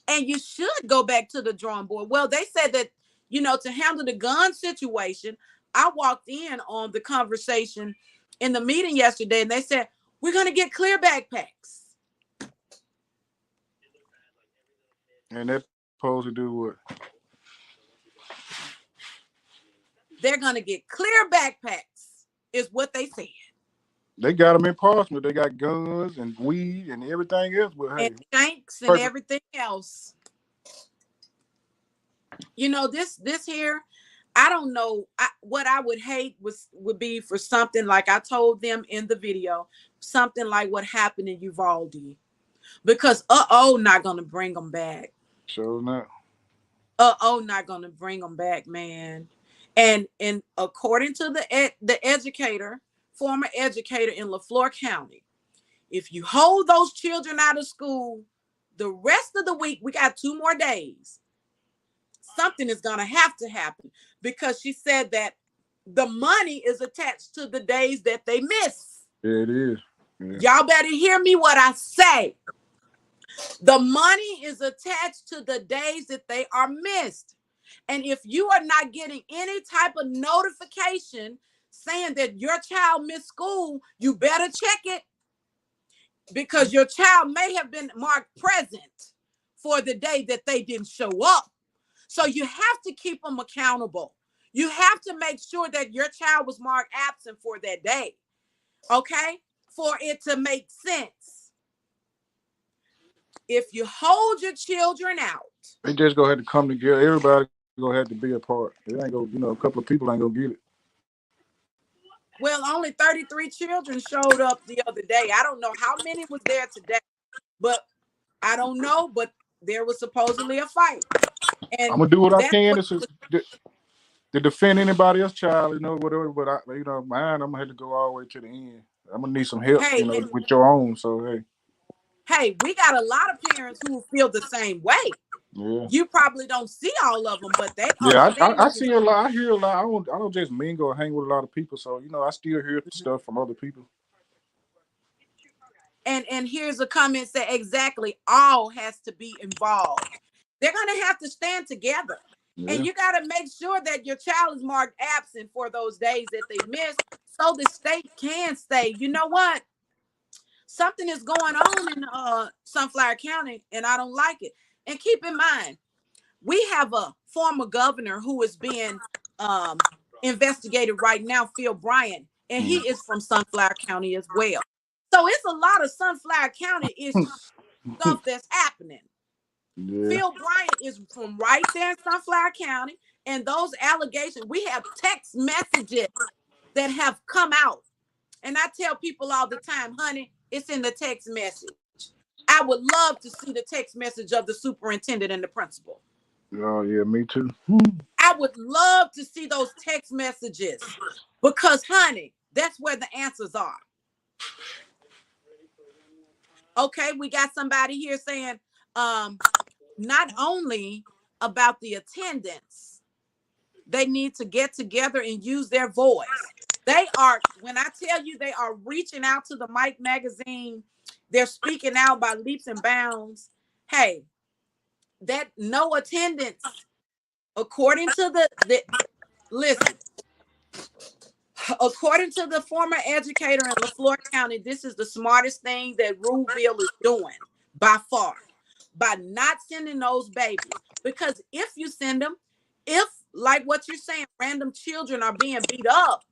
S1: and you should go back to the drawing board. Well, they said that, to handle the gun situation, I walked in on the conversation in the meeting yesterday, and they said, we're going to get clear backpacks.
S7: And they're supposed to do what?
S1: They're going to get clear backpacks, is what they said.
S7: They got them in Portsmouth. They got guns and weed and everything else. But,
S1: and shanks and everything else. This here, I don't know. What I would hate would be for something like I told them in the video, something like what happened in Uvalde. Because not going to bring them back.
S7: Sure not.
S1: Not going to bring them back, man. And according to the educator, former educator in LaFleur County, if you hold those children out of school the rest of the week, we got 2 more days, something is going to have to happen, because she said that the money is attached to the days that they miss.
S7: Yeah, it is. Yeah.
S1: Y'all better hear me what I say. The money is attached to the days that they are missed. And if you are not getting any type of notification saying that your child missed school, you better check it, because your child may have been marked present for the day that they didn't show up. So you have to keep them accountable. You have to make sure that your child was marked absent for that day, okay? For it to make sense. If you hold your children out,
S7: They just gonna have to come together. Everybody gonna have to be a part. It ain't gonna, a couple of people ain't gonna get it.
S1: well, only 33 children showed up the other day. I don't know how many was there today, but I don't know, but there was supposedly a fight. And
S7: I'm gonna do what I
S1: that's
S7: can
S1: what
S7: to defend anybody else's child, whatever. But mine, I'm gonna have to go all the way to the end. I'm gonna need some help,
S1: hey,
S7: with your own. So
S1: hey, we got a lot of parents who feel the same way.
S7: yeah.
S1: You probably don't see all of them, but they
S7: Yeah,
S1: understand.
S7: I see a lot. I hear a lot. I don't just mingle or hang with a lot of people. So I still hear stuff from other people.
S1: And here's a comment that exactly all has to be involved. They're gonna have to stand together.
S7: Yeah.
S1: And you got to make sure that your child is marked absent for those days that they missed so the state can say, you know what? Something is going on in Sunflower County and I don't like it. And keep in mind, we have a former governor who is being investigated right now, Phil Bryant, and he is from Sunflower County as well. So it's a lot of Sunflower County stuff that's happening.
S7: Yeah.
S1: Phil Bryant is from right there in Sunflower County, and those allegations, we have text messages that have come out. And I tell people all the time, honey, it's in the text message. I would love to see the text message of the superintendent and the principal.
S7: Oh, yeah, me too.
S1: I would love to see those text messages because, honey, that's where the answers are. Okay, we got somebody here saying, not only about the attendance, they need to get together and use their voice. They are, when I tell you, they are reaching out to the Mike magazine. They're speaking out by leaps and bounds. Hey, that no attendance, according to listen, according to the former educator in LaFleur County, this is the smartest thing that Ruleville is doing by far, by not sending those babies. Because if you send them, if, like what you're saying, random children are being beat up,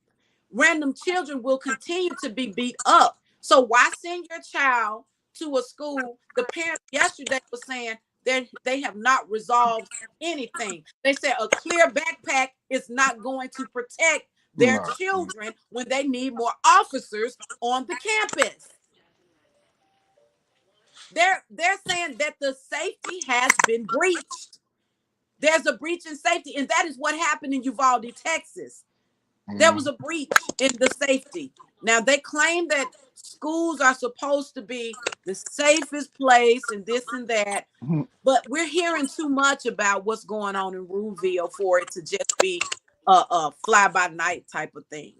S1: random children will continue to be beat up. So why send your child to a school? The parents yesterday was saying that they have not resolved anything. They said a clear backpack is not going to protect their children when they need more officers on the campus. They're saying that the safety has been breached. There's a breach in safety, and that is what happened in Uvalde, Texas. There was a breach in the safety. Now, they claim that schools are supposed to be the safest place and this and that, but we're hearing too much about what's going on in Ruleville for it to just be a fly-by-night type of thing.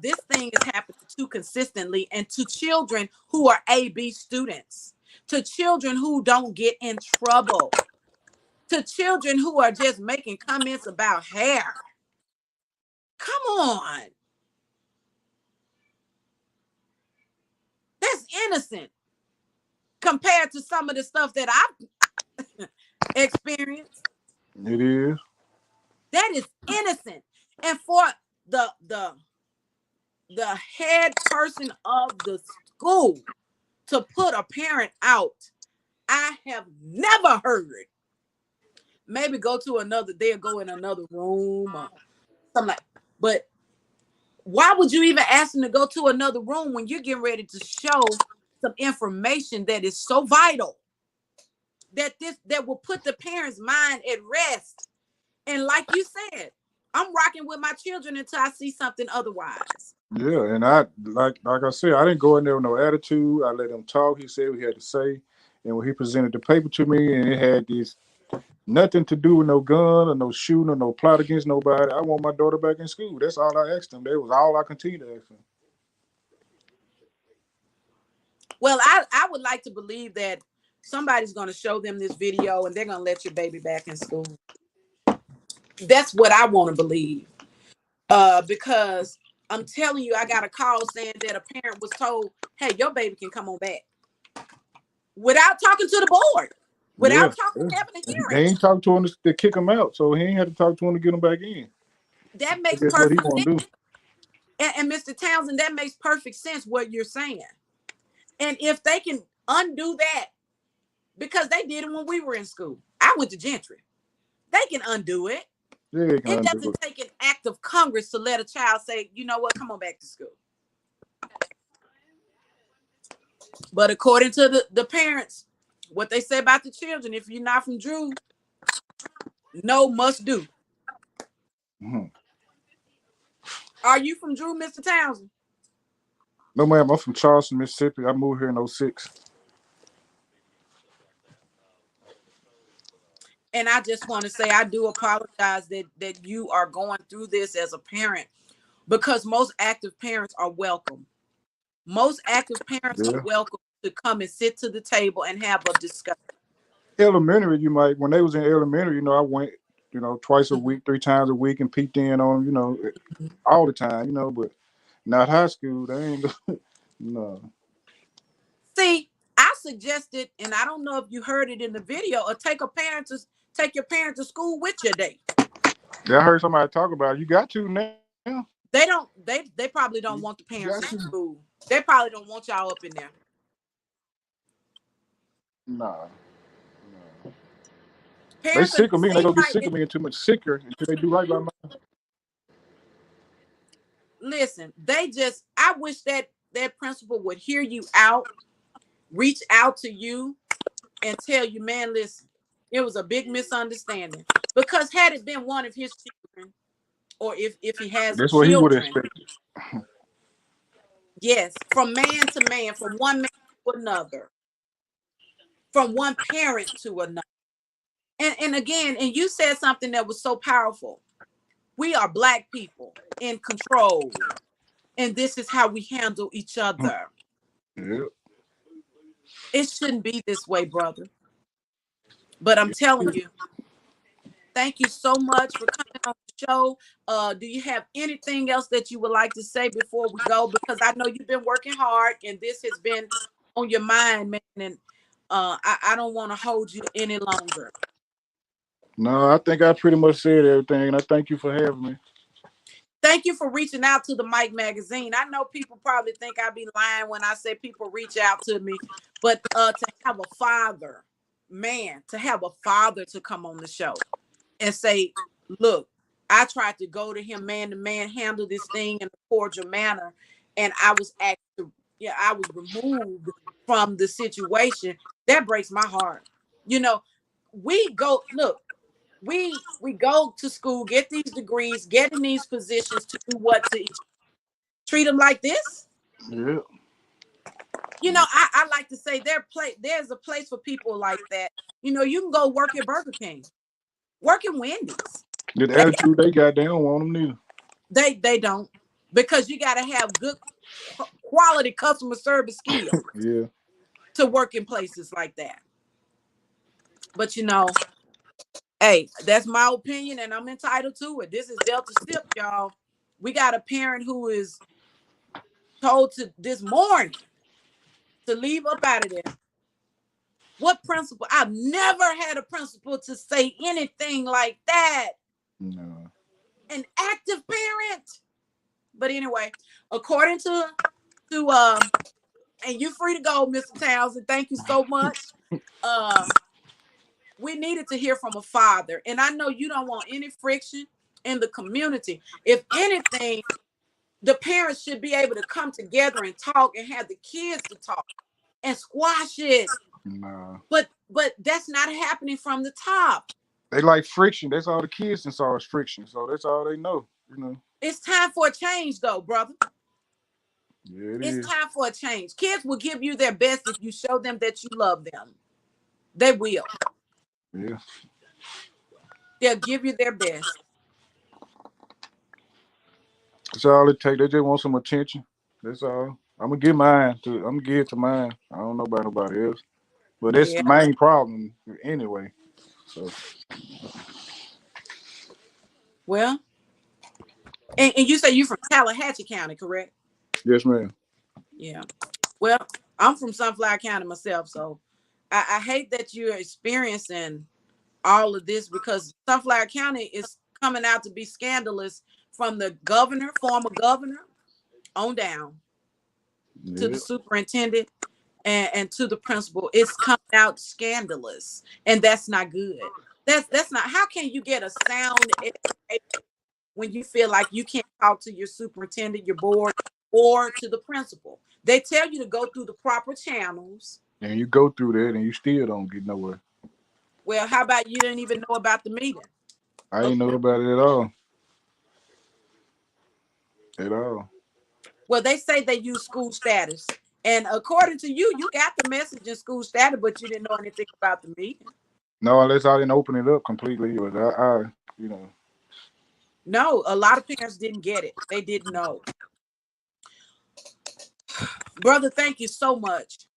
S1: This thing is happening too consistently, and to children who are AB students, to children who don't get in trouble, to children who are just making comments about hair. Come on. That's innocent compared to some of the stuff that I've experienced.
S7: It is.
S1: That is innocent. And for the head person of the school to put a parent out, I have never heard. Maybe they'll go in another room or something like, but why would you even ask them to go to another room when you're getting ready to show some information that is so vital that will put the parents' mind at rest? And like you said, I'm rocking with my children until I see something otherwise.
S7: Yeah, and I like I said, I didn't go in there with no attitude. I let him talk. He said what he had to say, and when he presented the paper to me, and it had this nothing to do with no gun or no shooting or no plot against nobody. I want my daughter back in school. That's all I asked him. That was all I continued to ask him.
S1: Well, I would like to believe that somebody's going to show them this video and they're going to let your baby back in school. That's what I want to believe. Because I'm telling you, I got a call saying that a parent was told, hey, your baby can come on back without talking to the board.
S7: Yeah,
S1: without talking, having a
S7: they
S1: hearing.
S7: ain't talk to him to kick him out, so he ain't had to talk to him to get him back in.
S1: That makes
S7: That's what he
S1: perfect
S7: want
S1: sense.
S7: to do.
S1: And Mr. Townsend, that makes perfect sense what you're saying. And if they can undo that, because they did it when we were in school. I went to Gentry. They can undo it.
S7: Yeah, they can
S1: It
S7: undo
S1: doesn't
S7: it.
S1: take an act of Congress to let a child say, you know what, come on back to school. But according to the parents, what they say about the children, if you're not from Drew, no must do.
S7: Mhm.
S1: Are you from Drew, Mr. Townsend?
S7: No, ma'am, I'm from Charleston, Mississippi. I moved here in 06.
S1: And I just want to say I do apologize that you are going through this as a parent, because most active parents are welcome. Most active parents are
S7: Yeah.
S1: welcome to come and sit to the table and have a discussion.
S7: Elementary, when they was in elementary, I went, twice a
S1: Mhm.
S7: week, 3 times a week, and peeked in on them, all the time, but not high school. They ain't no.
S1: See, I suggested, and I don't know if you heard it in the video, or take your parent to school with your date.
S7: Yeah, I heard somebody talk about it. You got to now.
S1: They probably don't want the parents in school. They probably don't want y'all up in there.
S7: Nah. They
S1: Parents
S7: sick of me. They
S1: seem
S7: gonna get
S1: like
S7: sick of me and too much sicker until they do right by my.
S1: listen, I wish that principal would hear you out, reach out to you, and tell you, man, listen, it was a big misunderstanding. Because had it been one of his children, or if he has
S7: That's what he would
S1: children,
S7: expect.
S1: yes, from man to man, from one man to another, from one parent to another. And again, and you said something that was so powerful. We are Black people in control, and this is how we handle each other.
S7: Yeah.
S1: It shouldn't be this way, brother. But I'm telling you, thank you so much for coming on the show. Do you have anything else that you would like to say before we go? Because I know you've been working hard and this has been on your mind, man. And I don't want to hold you any longer.
S7: No, I think I pretty much said everything, and I thank you for having me.
S1: Thank you for reaching out to the Mike Magazine. I know people probably think I be lying when I say people reach out to me, but to have a father, to have a father to come on the show and say, look, I tried to go to him man to man, handle this thing in a cordial manner, and I was I was removed from the situation. That breaks my heart. We go to school, get these degrees, get in these positions to do what, to treat them like this.
S7: Yeah.
S1: I like to say there's a place for people like that. You can go work at Burger King, work at Wendy's.
S7: The attitude they got, they don't want them neither.
S1: They don't, because you got to have good quality customer service skills
S7: Yeah.
S1: to work in places like that. But hey, that's my opinion and I'm entitled to it. This is Delta Sip, y'all. We got a parent who is told to this morning to leave up out of there. What principal? I've never had a principal to say anything like that.
S7: No.
S1: An active parent. But anyway, according to and you're free to go, Mr. Townsend. Thank you so much. We needed to hear from a father, and I know you don't want any friction in the community. If anything, the parents should be able to come together and talk and have the kids to talk and squash it.
S7: No.
S1: But that's not happening from the top.
S7: They like friction. That's all the kids saw is friction. So that's all they know.
S1: It's time for a change, though, brother.
S7: Yeah,
S1: It's time for a change. Kids will give you their best if you show them that you love them. They will.
S7: Yeah.
S1: They'll give you their best.
S7: That's all it takes. They just want some attention. That's all. I'm gonna give mine to. I'm gonna give it to mine. I don't know about nobody else, but that's the main problem anyway. So.
S1: Well, and you say you're from Tallahatchie County, correct?
S7: Yes, ma'am.
S1: Yeah. Well, I'm from Sunflower County myself, so I hate that you're experiencing all of this, because Sunflower County is coming out to be scandalous from the governor, former governor, on down to the
S7: Yeah.
S1: superintendent and to the principal. It's coming out scandalous, and that's not good. That's not. How can you get a sound education when you feel like you can't talk to your superintendent, your board, or to the principal? They tell you to go through the proper channels.
S7: And you go through that and you still don't get nowhere.
S1: Well, how about you didn't even know about the meeting?
S7: I ain't know about it at all. At all.
S1: Well, they say they use school status. And according to you, you got the message in school status, but you didn't know anything about the meeting.
S7: No, unless I didn't open it up completely. But I you know.
S1: No, a lot of parents didn't get it. They didn't know. Brother, thank you so much.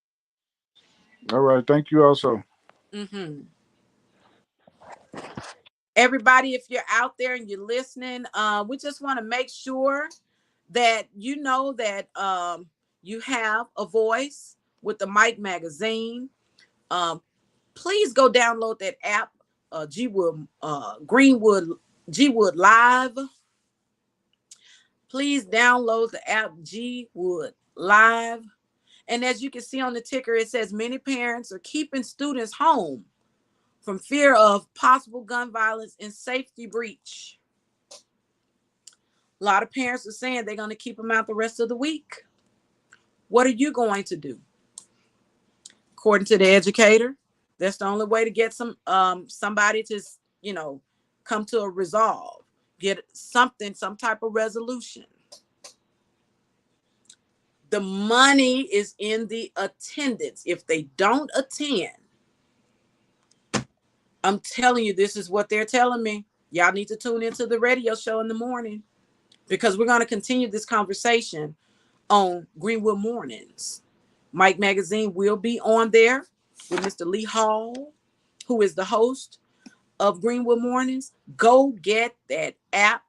S7: All right. Thank you also.
S1: Mm-hmm. Everybody, if you're out there and you're listening, we just want to make sure that you know that you have a voice with the Mic Magazine. Please go download that app, Greenwood Live. Please download the app Gwood Live. And as you can see on the ticker, it says many parents are keeping students home from fear of possible gun violence and safety breach. A lot of parents are saying they're going to keep them out the rest of the week. What are you going to do? According to the educator, that's the only way to get somebody to, come to a resolve, get something, some type of resolution. The money is in the attendance. If they don't attend, I'm telling you, this is what they're telling me. Y'all need to tune into the radio show in the morning, because we're going to continue this conversation on Greenwood Mornings. Mic Magazine will be on there with Mr. Lee Hall, who is the host of Greenwood Mornings. Go get that app.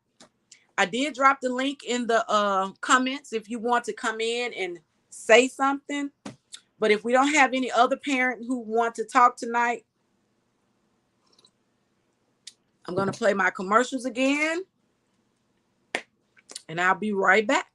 S1: I did drop the link in the comments if you want to come in and say something. But if we don't have any other parent who want to talk tonight, I'm going to play my commercials again, and I'll be right back.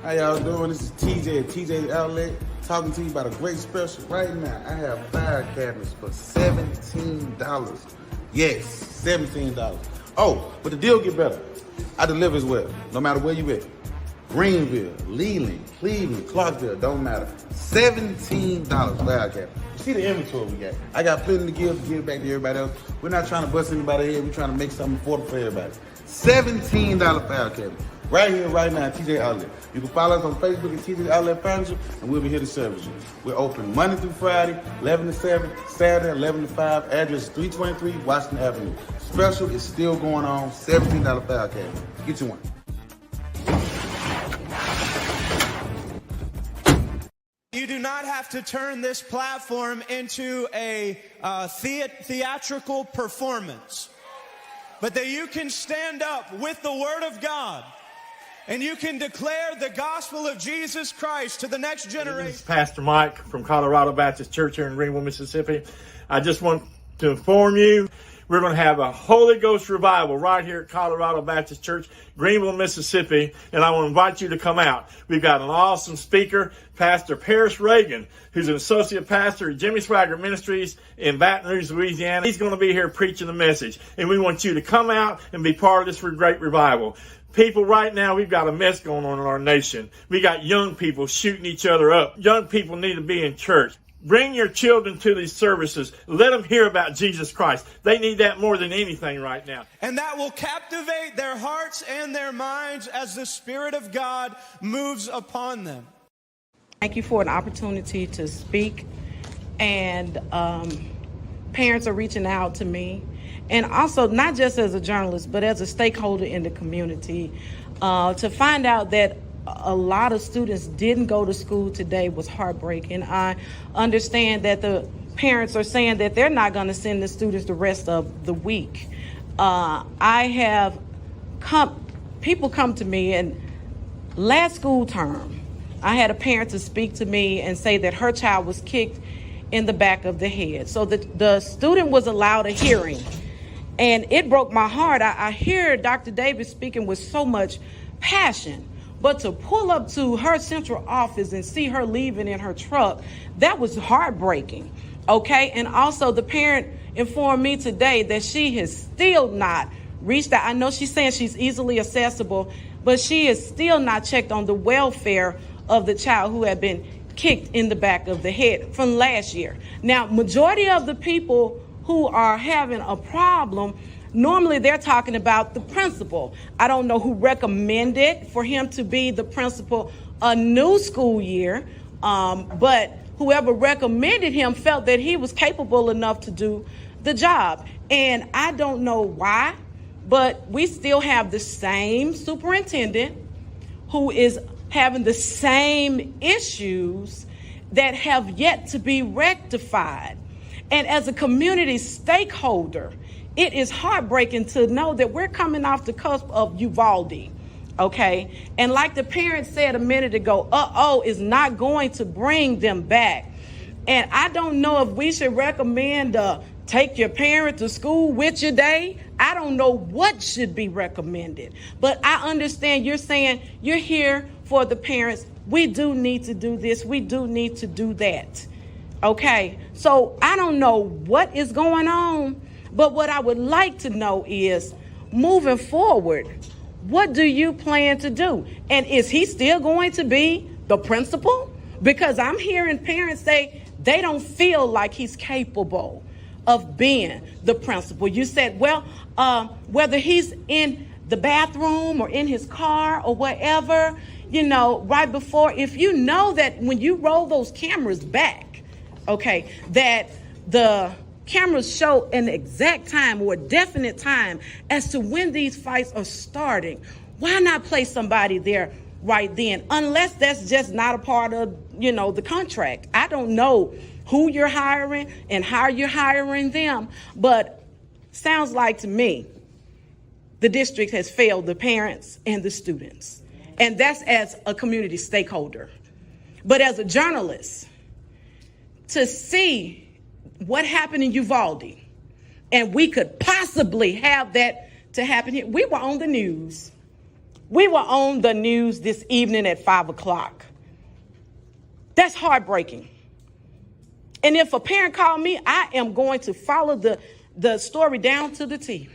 S3: How y'all doing? This is TJ at TJ's Outlet, talking to you about a great special right now. I have fire cabinets for $17. Yes, $17. Oh, but the deal get better. I deliver as well, no matter where you at. Greenville, Leland, Cleveland, Clarksville, don't matter. $17 fire cabinet. You see the inventory we got. I got plenty to give back to everybody else. We're not trying to bust anybody here. We're trying to make something affordable for everybody. $17 fire cabinet. Right here, right now, TJ Outlet. You can follow us on Facebook at TJ Outlet Furniture, and we'll be here to service you. We're open Monday through Friday, 11 to 7, Saturday, 11 to 5. Address is 323 Washington Avenue. Special is still going on, $17 fire cabinet. Get you one.
S2: You do not have to turn this platform into a theatrical performance, but that you can stand up with the Word of God and you can declare the gospel of Jesus Christ to the next generation.
S4: This is Pastor Mike from Colorado Baptist Church here in Greenville, Mississippi. I just want to inform you, we're going to have a Holy Ghost revival right here at Colorado Baptist Church, Greenville, Mississippi, and I want to invite you to come out. We've got an awesome speaker, Pastor Paris Reagan, who's an associate pastor at Jimmy Swaggart Ministries in Baton Rouge, Louisiana. He's going to be here preaching the message, and we want you to come out and be part of this great revival. People, right now, we've got a mess going on in our nation. We got young people shooting each other up. Young people need to be in church. Bring your children to these services. Let them hear about Jesus Christ. They need that more than anything right now.
S2: And that will captivate their hearts and their minds as the Spirit of God moves upon them.
S8: Thank you for an opportunity to speak. And parents are reaching out to me. And also, not just as a journalist, but as a stakeholder in the community. To find out that a lot of students didn't go to school today was heartbreaking. I understand that the parents are saying that they're not going to send the students the rest of the week. I have people come to me, and last school term, I had a parent to speak to me and say that her child was kicked in the back of the head. So the student was allowed a hearing, and it broke my heart. I hear Dr. Davis speaking with so much passion, but to pull up to her central office and see her leaving in her truck, that was heartbreaking. Okay, and also the parent informed me today that she has still not reached out. I know she's saying she's easily accessible, but she is still not checked on the welfare of the child who had been kicked in the back of the head from last year. Now, majority of the people who are having a problem, normally they're talking about the principal. I don't know who recommended for him to be the principal a new school year, but whoever recommended him felt that he was capable enough to do the job. And I don't know why, but we still have the same superintendent who is having the same issues that have yet to be rectified. And as a community stakeholder, it is heartbreaking to know that we're coming off the cusp of Uvalde, okay? And like the parent said a minute ago, is not going to bring them back. And I don't know if we should recommend take your parent to school with you day. I don't know what should be recommended, but I understand you're saying you're here for the parents. We do need to do this. We do need to do that. Okay, so I don't know what is going on, but what I would like to know is, moving forward, what do you plan to do? And is he still going to be the principal? Because I'm hearing parents say they don't feel like he's capable of being the principal. You said, well, whether he's in the bathroom or in his car or whatever, you know, right before, if you know that when you roll those cameras back, okay, that the cameras show an exact time or a definite time as to when these fights are starting, why not place somebody there right then? Unless that's just not a part of, you know, the contract. I don't know who you're hiring and how you're hiring them, but sounds like to me the district has failed the parents and the students. And that's as a community stakeholder. But as a journalist, to see what happened in Uvalde, and we could possibly have that to happen here. We were on the news. We were on the news this evening at 5 o'clock. That's heartbreaking. And if a parent called me, I am going to follow the story down to the T,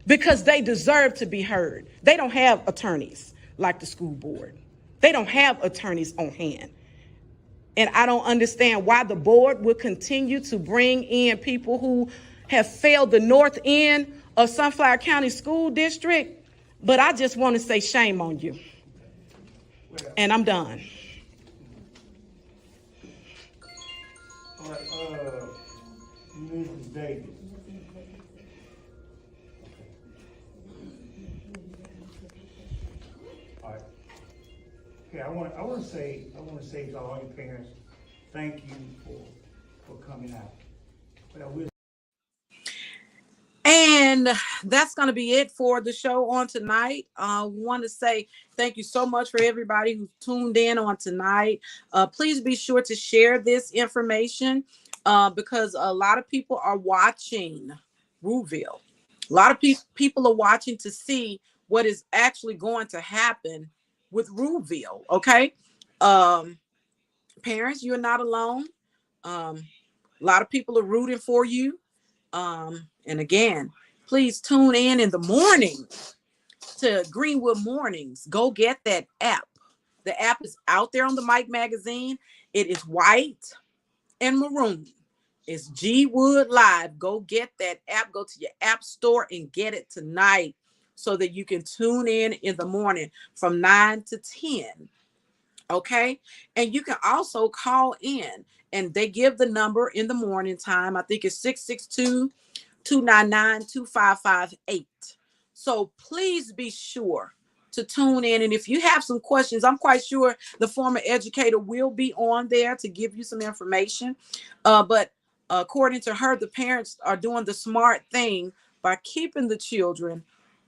S8: because they deserve to be heard. They don't have attorneys like the school board. They don't have attorneys on hand. And I don't understand why the board would continue to bring in people who have failed the north end of Sunflower County School District. But I just want to say shame on you. And I'm done.
S6: All right, Mrs. Davis. All right. Okay, I want to say to all your parents, thank you for coming out. But I will.
S1: And that's going to be it for the show on tonight. I want to say thank you so much for everybody who tuned in on tonight. Please be sure to share this information because a lot of people are watching Rouville. A lot of people are watching to see what is actually going to happen with Rouville. Okay. Parents, you're not alone. A lot of people are rooting for you. And again, please tune in the morning to Greenwood Mornings. Go get that app. The app is out there on the Mike magazine. It is white and maroon. It's G Wood Live. Go get that app. Go to your app store and get it tonight so that you can tune in the morning from 9 to 10. Okay. And you can also call in, and they give the number in the morning time. I think it's 662-299-2558. So please be sure to tune in. And if you have some questions, I'm quite sure the former educator will be on there to give you some information. But according to her, the parents are doing the smart thing by keeping the children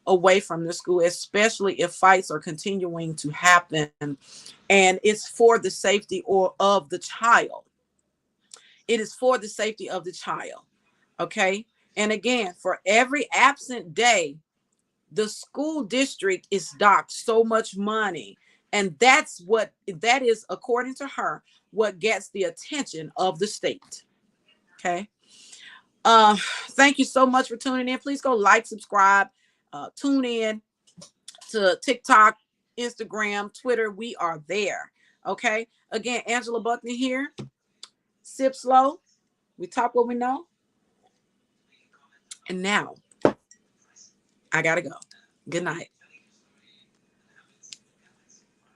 S1: away from the school, especially if fights are continuing to happen. And it's for the safety of the child. It is for the safety of the child. Okay. And again, for every absent day, the school district is docked so much money. And that is, according to her, what gets the attention of the state. Okay. Thank you so much for tuning in. Please go like, subscribe, tune in to TikTok, Instagram, Twitter. We are there. Okay. Again, Angela Buckner here. Sip slow. We talk what we know. And now I gotta go. Good night.